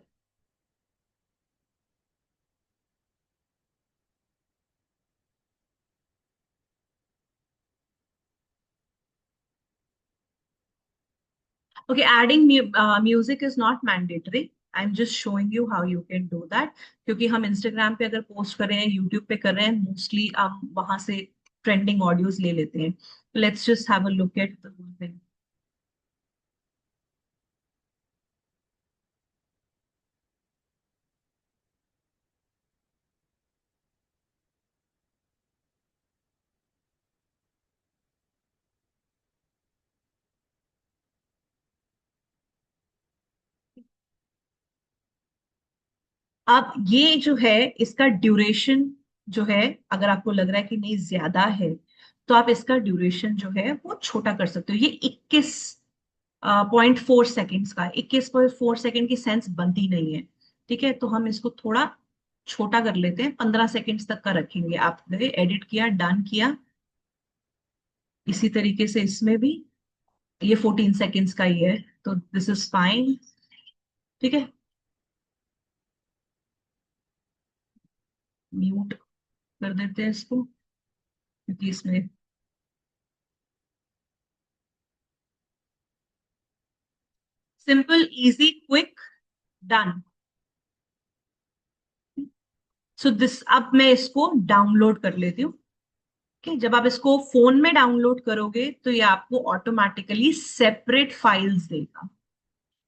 S1: okay, adding music is not mandatory. I'm just showing you how you can do that. क्योंकि हम Instagram पे अगर पोस्ट कर रहे हैं, YouTube पे कर रहे हैं, मोस्टली हम वहां से ट्रेंडिंग ऑडियोज ले लेते हैं. Let's just have a look at the whole thing. अब ये जो है, इसका ड्यूरेशन जो है, अगर आपको लग रहा है कि नहीं ज्यादा है, तो आप इसका ड्यूरेशन जो है वो छोटा कर सकते हो. ये 21.4 सेकेंड्स का, 21.4 सेकेंड की सेंस बनती नहीं है. ठीक है, तो हम इसको थोड़ा छोटा कर लेते हैं, 15 सेकेंड्स तक का रखेंगे. आपने एडिट किया, डन किया. इसी तरीके से इसमें भी ये 14 सेकेंड्स का ही है, तो दिस इज फाइन. ठीक है, म्यूट कर देते हैं इसको, क्योंकि इसमें simple easy quick done. So this, अब मैं इसको डाउनलोड कर लेती हूँ. कि जब आप इसको फोन में डाउनलोड करोगे तो ये आपको ऑटोमेटिकली सेपरेट फाइल्स देगा.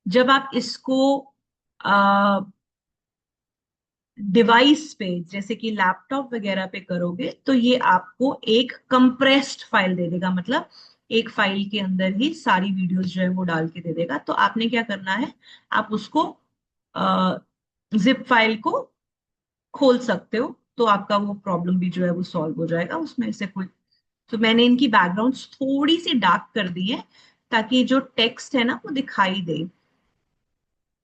S1: जब आप इसको डिवाइस पे, जैसे कि लैपटॉप वगैरह पे करोगे, तो ये आपको एक कंप्रेस्ड फाइल दे देगा. मतलब एक फाइल के अंदर ही सारी वीडियोस जो है वो डाल के दे देगा. तो आपने क्या करना है, आप उसको जिप फाइल को खोल सकते हो, तो आपका वो प्रॉब्लम भी जो है वो सॉल्व हो जाएगा उसमें से कोई. तो मैंने इनकी बैकग्राउंड थोड़ी सी डार्क कर दी है, ताकि जो टेक्स्ट है ना वो दिखाई दे.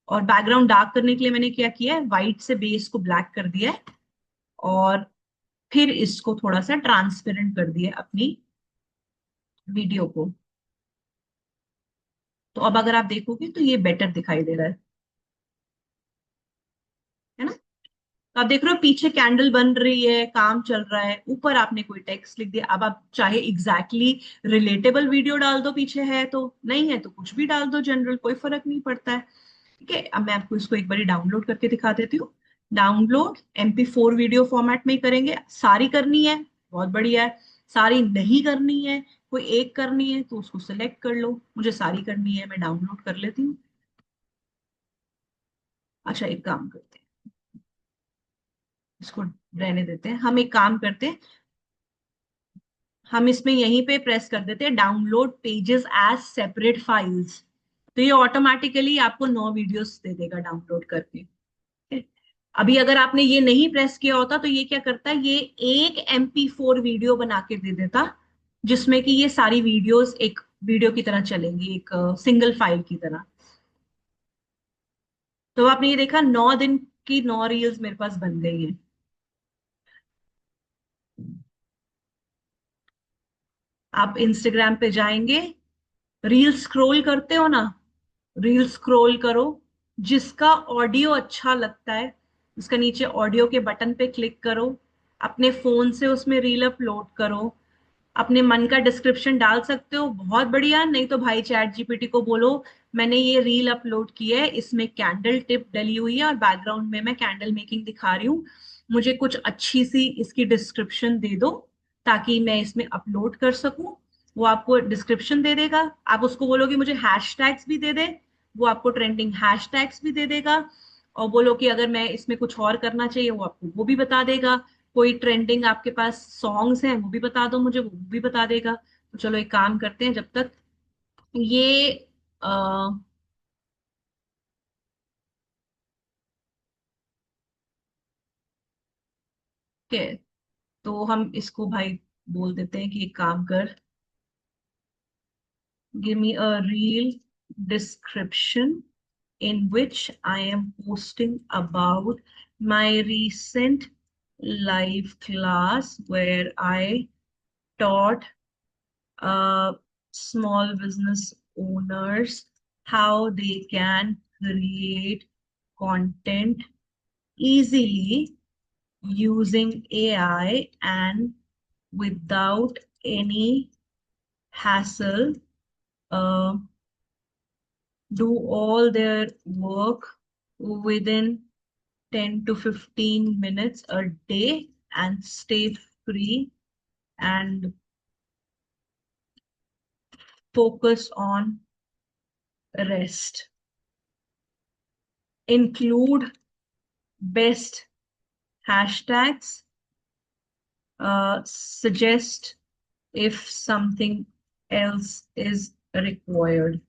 S1: और बैकग्राउंड डार्क करने के लिए मैंने क्या किया है, व्हाइट से बेस को ब्लैक कर दिया है, और फिर इसको थोड़ा सा ट्रांसपेरेंट कर दिया अपनी वीडियो को. तो अब अगर आप देखोगे तो ये बेटर दिखाई दे रहा है ना. तो आप देख रहे हो पीछे कैंडल बन रही है, काम चल रहा है, ऊपर आपने कोई टेक्स्ट लिख दिया. अब आप चाहे एग्जैक्टली रिलेटेबल वीडियो डाल दो, पीछे है तो, नहीं है तो कुछ भी डाल दो, जनरल, कोई फर्क नहीं पड़ता है. ठीक है, अब मैं आपको इसको एक बार डाउनलोड करके दिखा देती हूँ. डाउनलोड MP4 वीडियो फॉर्मेट में ही करेंगे. सारी करनी है, बहुत बढ़िया है. सारी नहीं करनी है, कोई एक करनी है, तो उसको सिलेक्ट कर लो. मुझे सारी करनी है, मैं डाउनलोड कर लेती हूँ. अच्छा, एक काम करते हैं, इसको रहने देते हैं. हम एक काम करते हैं, हम इसमें यहीं पे प्रेस कर देते हैं download pages as separate files. तो ये ऑटोमेटिकली आपको 9 वीडियोस दे देगा डाउनलोड करके. अभी अगर आपने ये नहीं प्रेस किया होता तो ये क्या करता है, ये एक MP4 वीडियो बना के दे देता, जिसमें कि ये सारी वीडियोस एक वीडियो की तरह चलेंगी, एक सिंगल फाइल की तरह. तो आपने ये देखा, 9 दिन की 9 रील्स मेरे पास बन गई हैं. आप इंस्टाग्राम पे जाएंगे, रील स्क्रॉल करते हो ना, रील स्क्रॉल करो, जिसका ऑडियो अच्छा लगता है उसका नीचे ऑडियो के बटन पे क्लिक करो, अपने फोन से उसमें रील अपलोड करो. अपने मन का डिस्क्रिप्शन डाल सकते हो, बहुत बढ़िया. नहीं तो भाई ChatGPT को बोलो, मैंने ये रील अपलोड की है, इसमें कैंडल टिप डली हुई है और बैकग्राउंड में मैं कैंडल मेकिंग दिखा रही हूँ, मुझे कुछ अच्छी सी इसकी डिस्क्रिप्शन दे दो ताकि मैं इसमें अपलोड कर सकूं. वो आपको डिस्क्रिप्शन दे देगा. आप उसको बोलोगे मुझे हैशटैग्स भी दे दे, वो आपको ट्रेंडिंग हैशटैग्स भी दे देगा. और बोलो कि अगर मैं इसमें कुछ और करना चाहिए, वो आपको वो भी बता देगा. कोई ट्रेंडिंग आपके पास सॉन्ग्स हैं वो भी बता दो मुझे, वो भी बता देगा. तो चलो एक काम करते हैं, जब तक ये के, तो हम इसको भाई बोल देते हैं कि एक काम कर, give me a reel description in which I am posting about my recent live class where I taught small business owners how they can create content easily using AI and without any hassle, uh, do all their work within 10 to 15 minutes a day and stay free and focus on rest. Include best hashtags, suggest if something else is required.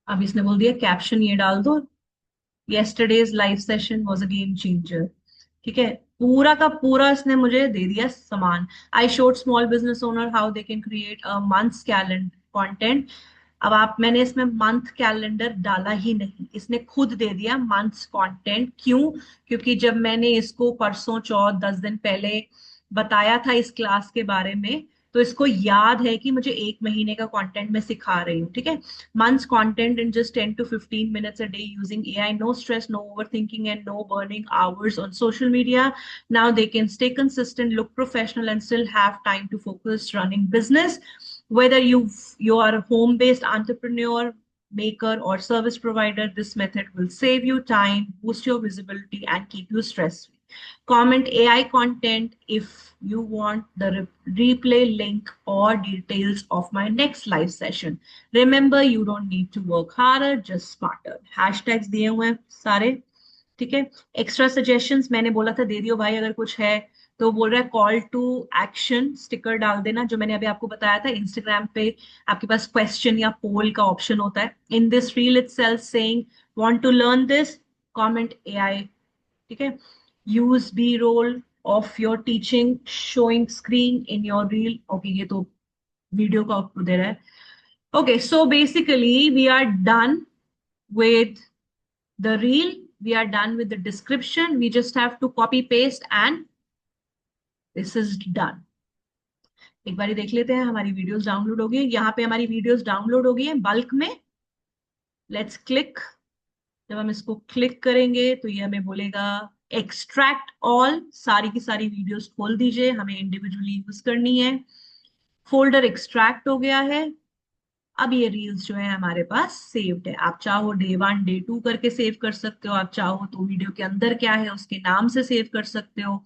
S1: अब इसने बोल दिया caption ये डाल दो, yesterday's live session was a game changer. ठीक है, पूरा का पूरा इसने मुझे दे दिया सामान. I showed small business owner how they can create a month's calendar content. अब आप, मैंने इसमें मंथ कैलेंडर डाला ही नहीं, इसने खुद दे दिया मंथ्स कंटेंट. क्यों? क्योंकि जब मैंने इसको परसों चौथ 10 दिन पहले बताया था इस क्लास के बारे में, तो इसको याद है कि मुझे 1 महीने का कंटेंट मैं सिखा रही हूँ. ठीक है, months content in just 10 to 15 minutes a day using AI. No stress, no overthinking, and no burning hours on social media. Now they can stay consistent, look professional, and still have time to focus running business. Whether you are a home-based entrepreneur, maker, or service provider, this method will save you time, boost your visibility, and keep you stress-free. Comment AI content if you want the replay link or details of my next live session. Remember, you don't need to work harder, just smarter. Hashtags दिए हुए हैं सारे. ठीक है, extra suggestions मैंने बोला था दे दियो भाई अगर कुछ है. तो बोल रहा है कॉल टू एक्शन स्टिकर डाल देना, जो मैंने अभी आपको बताया था इंस्टाग्राम पे आपके पास क्वेश्चन या पोल का ऑप्शन होता है. In this reel itself saying want to learn this, comment AI. ठीक है, use be role of your teaching showing screen in your reel. Okay, ये तो वीडियो का आउटपुट दे रहा है. Okay, so basically we are done with the reel, we are done with the description, we just have to copy paste and this is done. एक बार देख लेते हैं हमारी वीडियोस डाउनलोड हो गई. यहाँ पे हमारी वीडियोस डाउनलोड हो गई है बल्क में. Let's click. जब हम इसको क्लिक करेंगे तो ये हमें बोलेगा एक्सट्रैक्ट ऑल. सारी की सारी वीडियोस खोल दीजिए, हमें इंडिविजुअली यूज करनी है. फोल्डर एक्सट्रैक्ट हो गया है. अब ये रील्स जो है हमारे पास सेव्ड है. आप चाहो डे 1 डे 2 करके सेव कर सकते हो, आप चाहो तो वीडियो के अंदर क्या है उसके नाम से सेव कर सकते हो.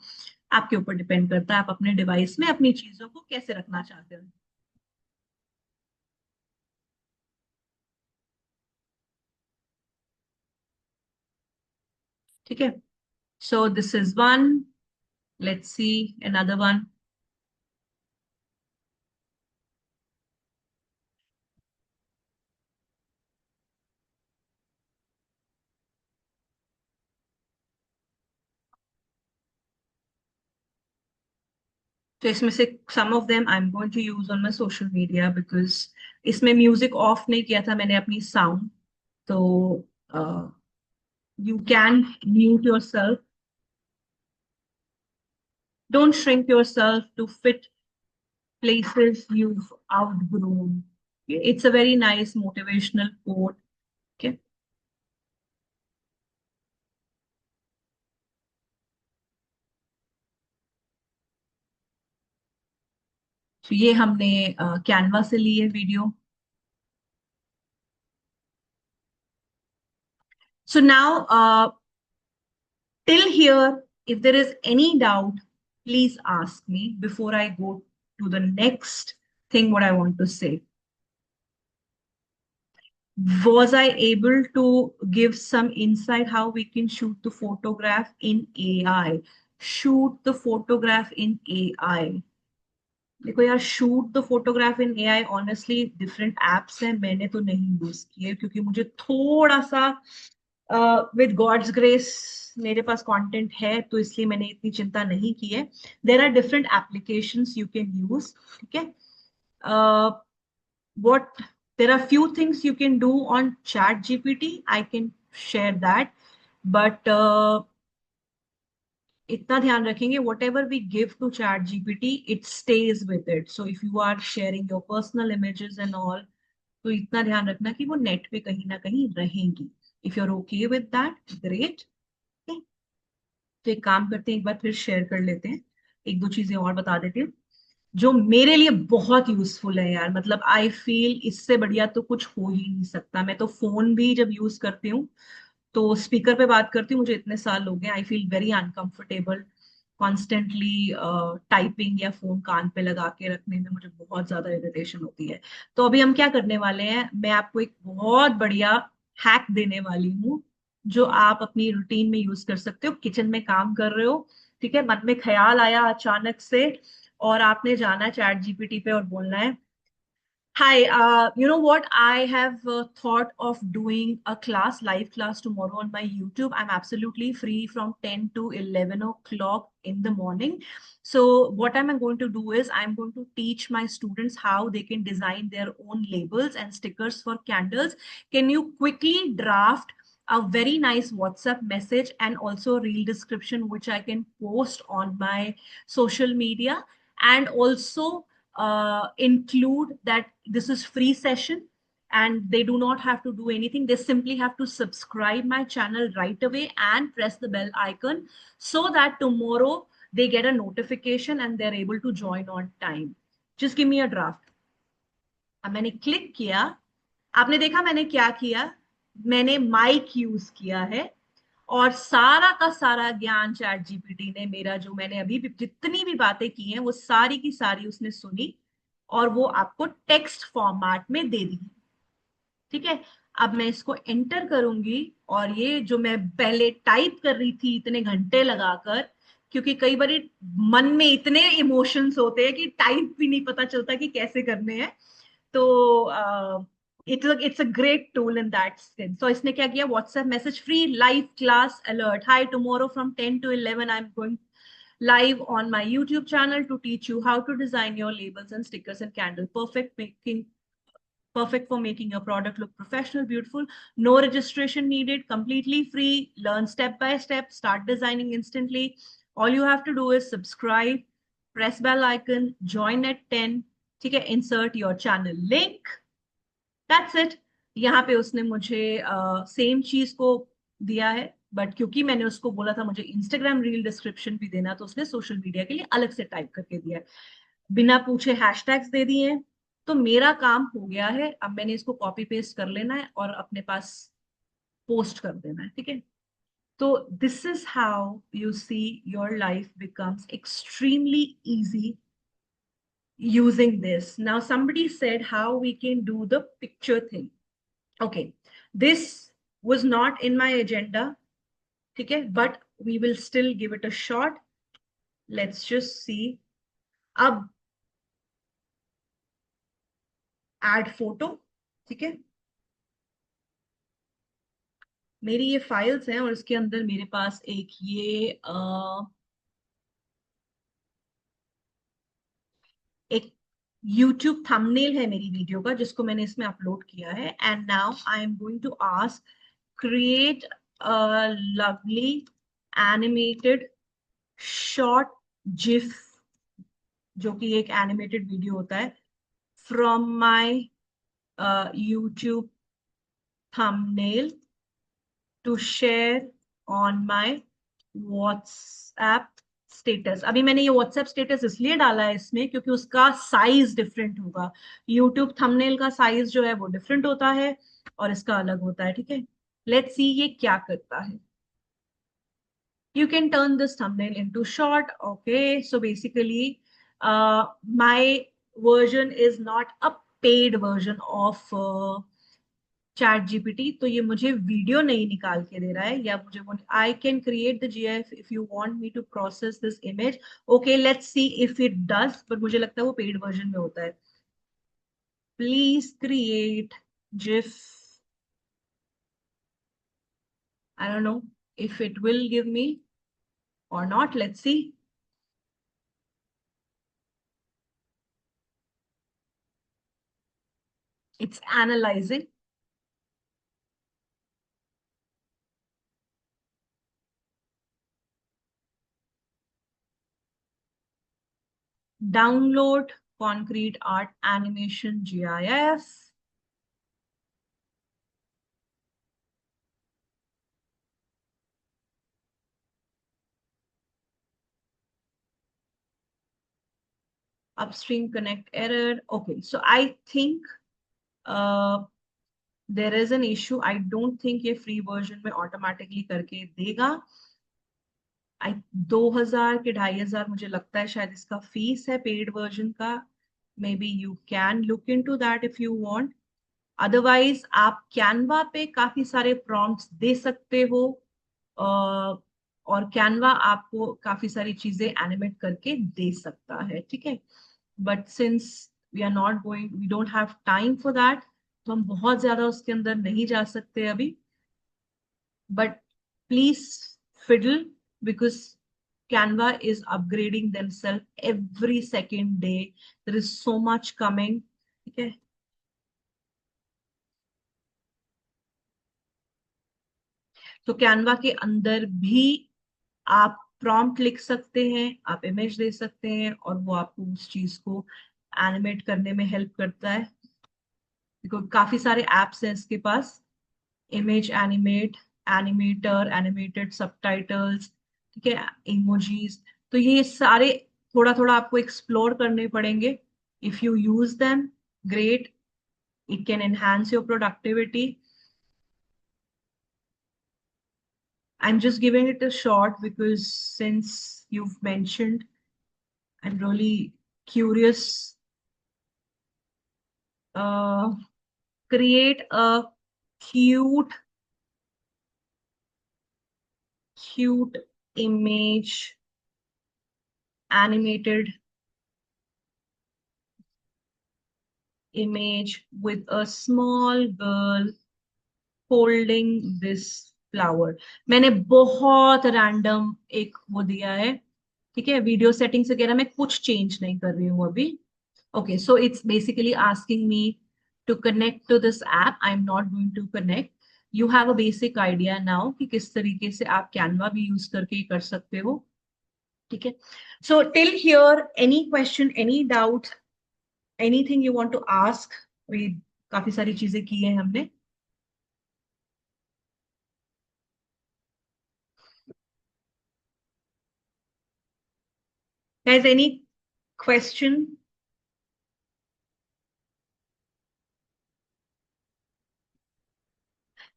S1: आपके ऊपर डिपेंड करता है आप अपने डिवाइस में अपनी चीजों को कैसे रखना चाहते हो. ठीक है, so this is one. Let's see another one. तो इसमें से some of them I am going to use on my social media because इसमें म्यूजिक ऑफ नहीं किया था मैंने अपनी साउंड. तो you can mute yourself. Don't shrink yourself to fit places you've outgrown. It's a very nice motivational quote. Okay. तो ये हमने कैनवा से ली है video. So now, till here, if there is any doubt, please ask me before I go to the next thing what I want to say. Was I able to give some insight how we can shoot the photograph in AI? Shoot the photograph in AI. देखो यार, shoot the photograph in AI honestly different apps हैं, मैंने तो नहीं use किए क्योंकि मुझे थोड़ा सा विद गॉड्स ग्रेस मेरे पास कंटेंट है तो इसलिए मैंने इतनी चिंता नहीं की है. There are different applications you can use. ठीक है, what there are few things you can do on chat gpt. I can share that, but इतना ध्यान रखेंगे whatever we give to chat gpt it stays with it. So if you are sharing your personal images and all,
S2: तो इतना ध्यान रखना कि वो net पे कहीं ना कहीं रहेंगी. If you are okay with that, great. तो एक काम करते हैं, एक बार फिर शेयर कर लेते हैं. एक दो चीजें और बता देती हूँ जो मेरे लिए बहुत यूजफुल है यार. मतलब आई फील इससे बढ़िया तो कुछ हो ही नहीं सकता. मैं तो फोन भी जब यूज करती हूँ तो स्पीकर पे बात करती हूँ. मुझे इतने साल हो गए, I feel very uncomfortable constantly typing या फोन कान पे लगा के रखने में. मुझे बहुत ज्यादा इरिटेशन होती है. तो अभी हम क्या करने वाले हैं, मैं आपको एक बहुत बढ़िया हैक देने वाली हूँ जो आप अपनी रूटीन में यूज कर सकते हो. किचन में काम कर रहे हो, ठीक है, मन में ख्याल आया अचानक से और आपने जाना है चैट जीपीटी पे और बोलना है, Hi, you know what? I have thought of doing a class, live class tomorrow on my YouTube. I'm absolutely free from 10 to 11 o'clock in the morning. So, what am I going to do is I'm going to teach my students how they can design their own labels and stickers for candles. Can you quickly draft a very nice WhatsApp message and also a reel description, which I can post on my social media? And also, include that this is free session and they do not have to do anything. They simply have to subscribe my channel right away and press the bell icon so that tomorrow they get a notification and they're able to join on time. Just give me a draft. अब मैंने click किया. आपने देखा मैंने क्या किया. मैंने mic use किया है और सारा का सारा ज्ञान चैट जीपीटी ने, मेरा जो मैंने अभी भी जितनी भी बातें की हैं वो सारी की सारी उसने सुनी और वो आपको टेक्स्ट फॉर्मेट में दे दी. ठीक है. अब मैं इसको एंटर करूंगी और ये जो मैं पहले टाइप कर रही थी इतने घंटे लगाकर, क्योंकि कई बार मन में इतने इमोशंस होते हैं कि टाइप भी नहीं पता चलता कि कैसे करने हैं. तो it's a great tool in that sense. तो इसने क्या किया, WhatsApp message, free live class alert, high tomorrow from 10 to 11 I am going live on my YouTube channel to teach you how to design your labels and stickers and candle. Perfect for making your product look professional, beautiful. No registration needed, completely free. Learn step by step, start designing instantly. All you have to do is subscribe, press bell icon, join at 10. ठीक है, insert your channel link. That's it. यहाँ पे उसने मुझे same चीज को दिया है, बट क्योंकि मैंने उसको बोला था मुझे इंस्टाग्राम रील डिस्क्रिप्शन भी देना, तो उसने सोशल मीडिया के लिए अलग से टाइप करके दिया है. बिना पूछे हैशटैग्स दे दिए हैं. तो मेरा काम हो गया है. अब मैंने इसको कॉपी पेस्ट कर लेना है और अपने पास पोस्ट कर देना है. ठीक है. तो this is how you see your life becomes extremely easy using this. Now somebody said how we can do the picture thing. Okay, this was not in my agenda. Okay, but we will still give it a shot. Let's just see. अब add photo. ठीक है. मेरी ये files हैं और इसके अंदर मेरे पास एक ये एक YouTube थंबनेल है मेरी वीडियो का जिसको मैंने इसमें अपलोड किया है. And now I am going to ask create a lovely animated short gif, जो कि एक एनिमेटेड वीडियो होता है, from my YouTube thumbnail to share on my WhatsApp status. अभी मैंने ये व्हाट्सएप स्टेटस इसलिए डाला है इसमें क्योंकि उसका साइज डिफरेंट होगा. यूट्यूब थंबनेल का साइज जो है वो डिफरेंट होता है और इसका अलग होता है. ठीक है. लेट्स सी ये क्या करता है. You can turn this thumbnail into short. Okay, so basically my version is not a paid version of chat GPT. तो ये मुझे वीडियो नहीं निकाल के दे रहा है या मुझे I can create the GIF if you want me to process this image. Okay, let's see if it does, but मुझे लगता है वो पेड वर्जन में होता है. Please create GIF. I don't know if it will give me or not. Let's see. It's analyzing. Download concrete art animation GIF. upstream connect error. Okay, so I think there is an issue. I don't think ये free version में automatically करके देगा. I 2000 के 2500 मुझे लगता है शायद इसका फीस है पेड वर्जन का. Maybe you can look into that if you want. Otherwise आप कैनवा पे काफी सारे प्रॉम्प्ट्स दे सकते हो, और कैनवा आपको काफी सारी चीजें एनिमेट करके दे सकता है, ठीक है. But since we are not going, we don't have time for that, तो हम बहुत ज्यादा उसके अंदर नहीं जा सकते अभी. But please fiddle, because Canva is upgrading themselves every second day. There is so much coming. Okay. तो कैनवा के अंदर भी आप प्रॉम्प्ट लिख सकते हैं, आप इमेज दे सकते हैं, और वो आपको उस चीज को एनिमेट करने में हेल्प करता है. बिकॉज काफी सारे एप्स हैं इसके पास. Image animate, animator, animated subtitles, ठीक है, इमोजीज. तो ये सारे थोड़ा थोड़ा आपको एक्सप्लोर करने पड़ेंगे. If you use them, great, it can enhance your productivity. I'm just giving it a shot because since you've mentioned, I'm really curious. Create a cute, cute image, animated image with a small girl holding this flower. मैंने बहुत random एक वो दिया है, ठीक है. Video settings वगैरह मैं कुछ चेंज नहीं कर रही हूँ अभी. Okay, so it's basically asking me to connect to this app. I'm not going to connect. You have a basic idea now कि किस तरीके से आप Canva भी use करके कर सकते हो, ठीक है. So till here, any question, any doubt, anything you want to ask? we काफी सारी चीजें की हैं हमने. Guys, any question?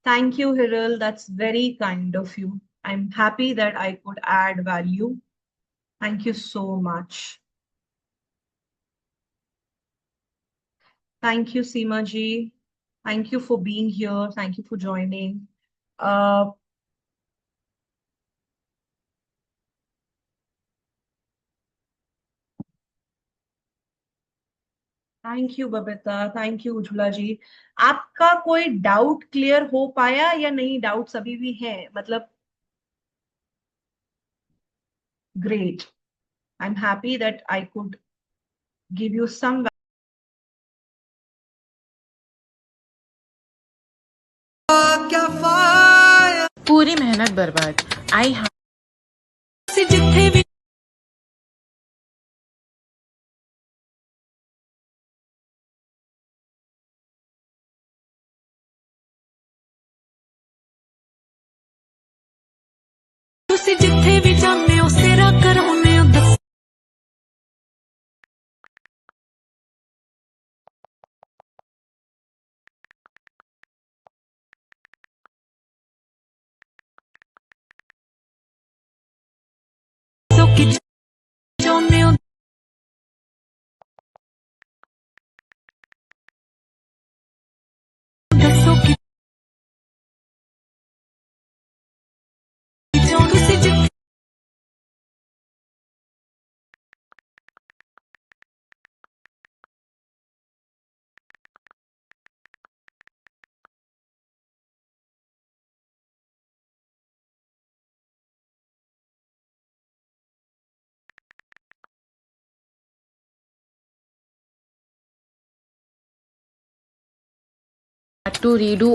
S2: Thank you, Hiral. That's very kind of you. I'm happy that I could add value. Thank you so much. Thank you, Seema ji. Thank you for being here. Thank you for joining. Uh, Thank you, Babita. Thank you, Ujjwala जी. आपका कोई doubt clear हो पाया या नहीं? Doubts अभी भी हैं मतलब? Great. I am happy that I could give you some.
S3: पूरी मेहनत बर्बाद. आई
S4: से जिथे भी तुसी जिथे भी जाने हो सेरा कराउने हो दसो कि चाहुंदे हो दसो कि तुसी जिथे
S3: to redo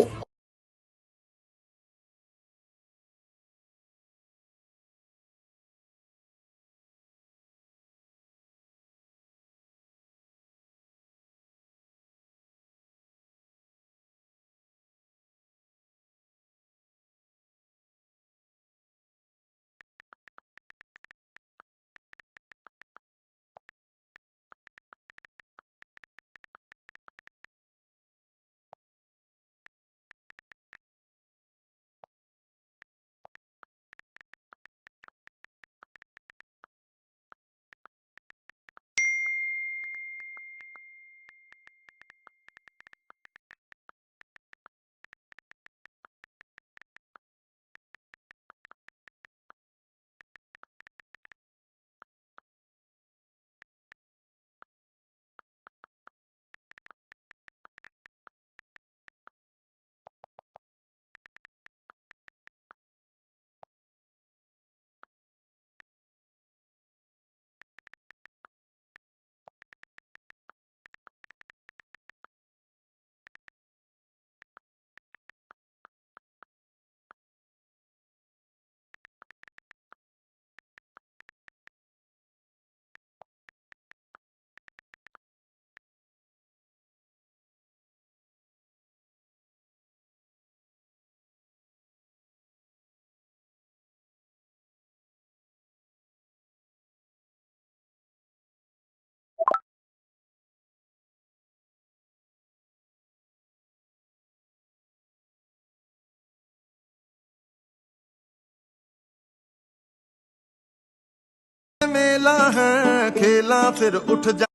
S5: मेला है खेला फिर उठ जा।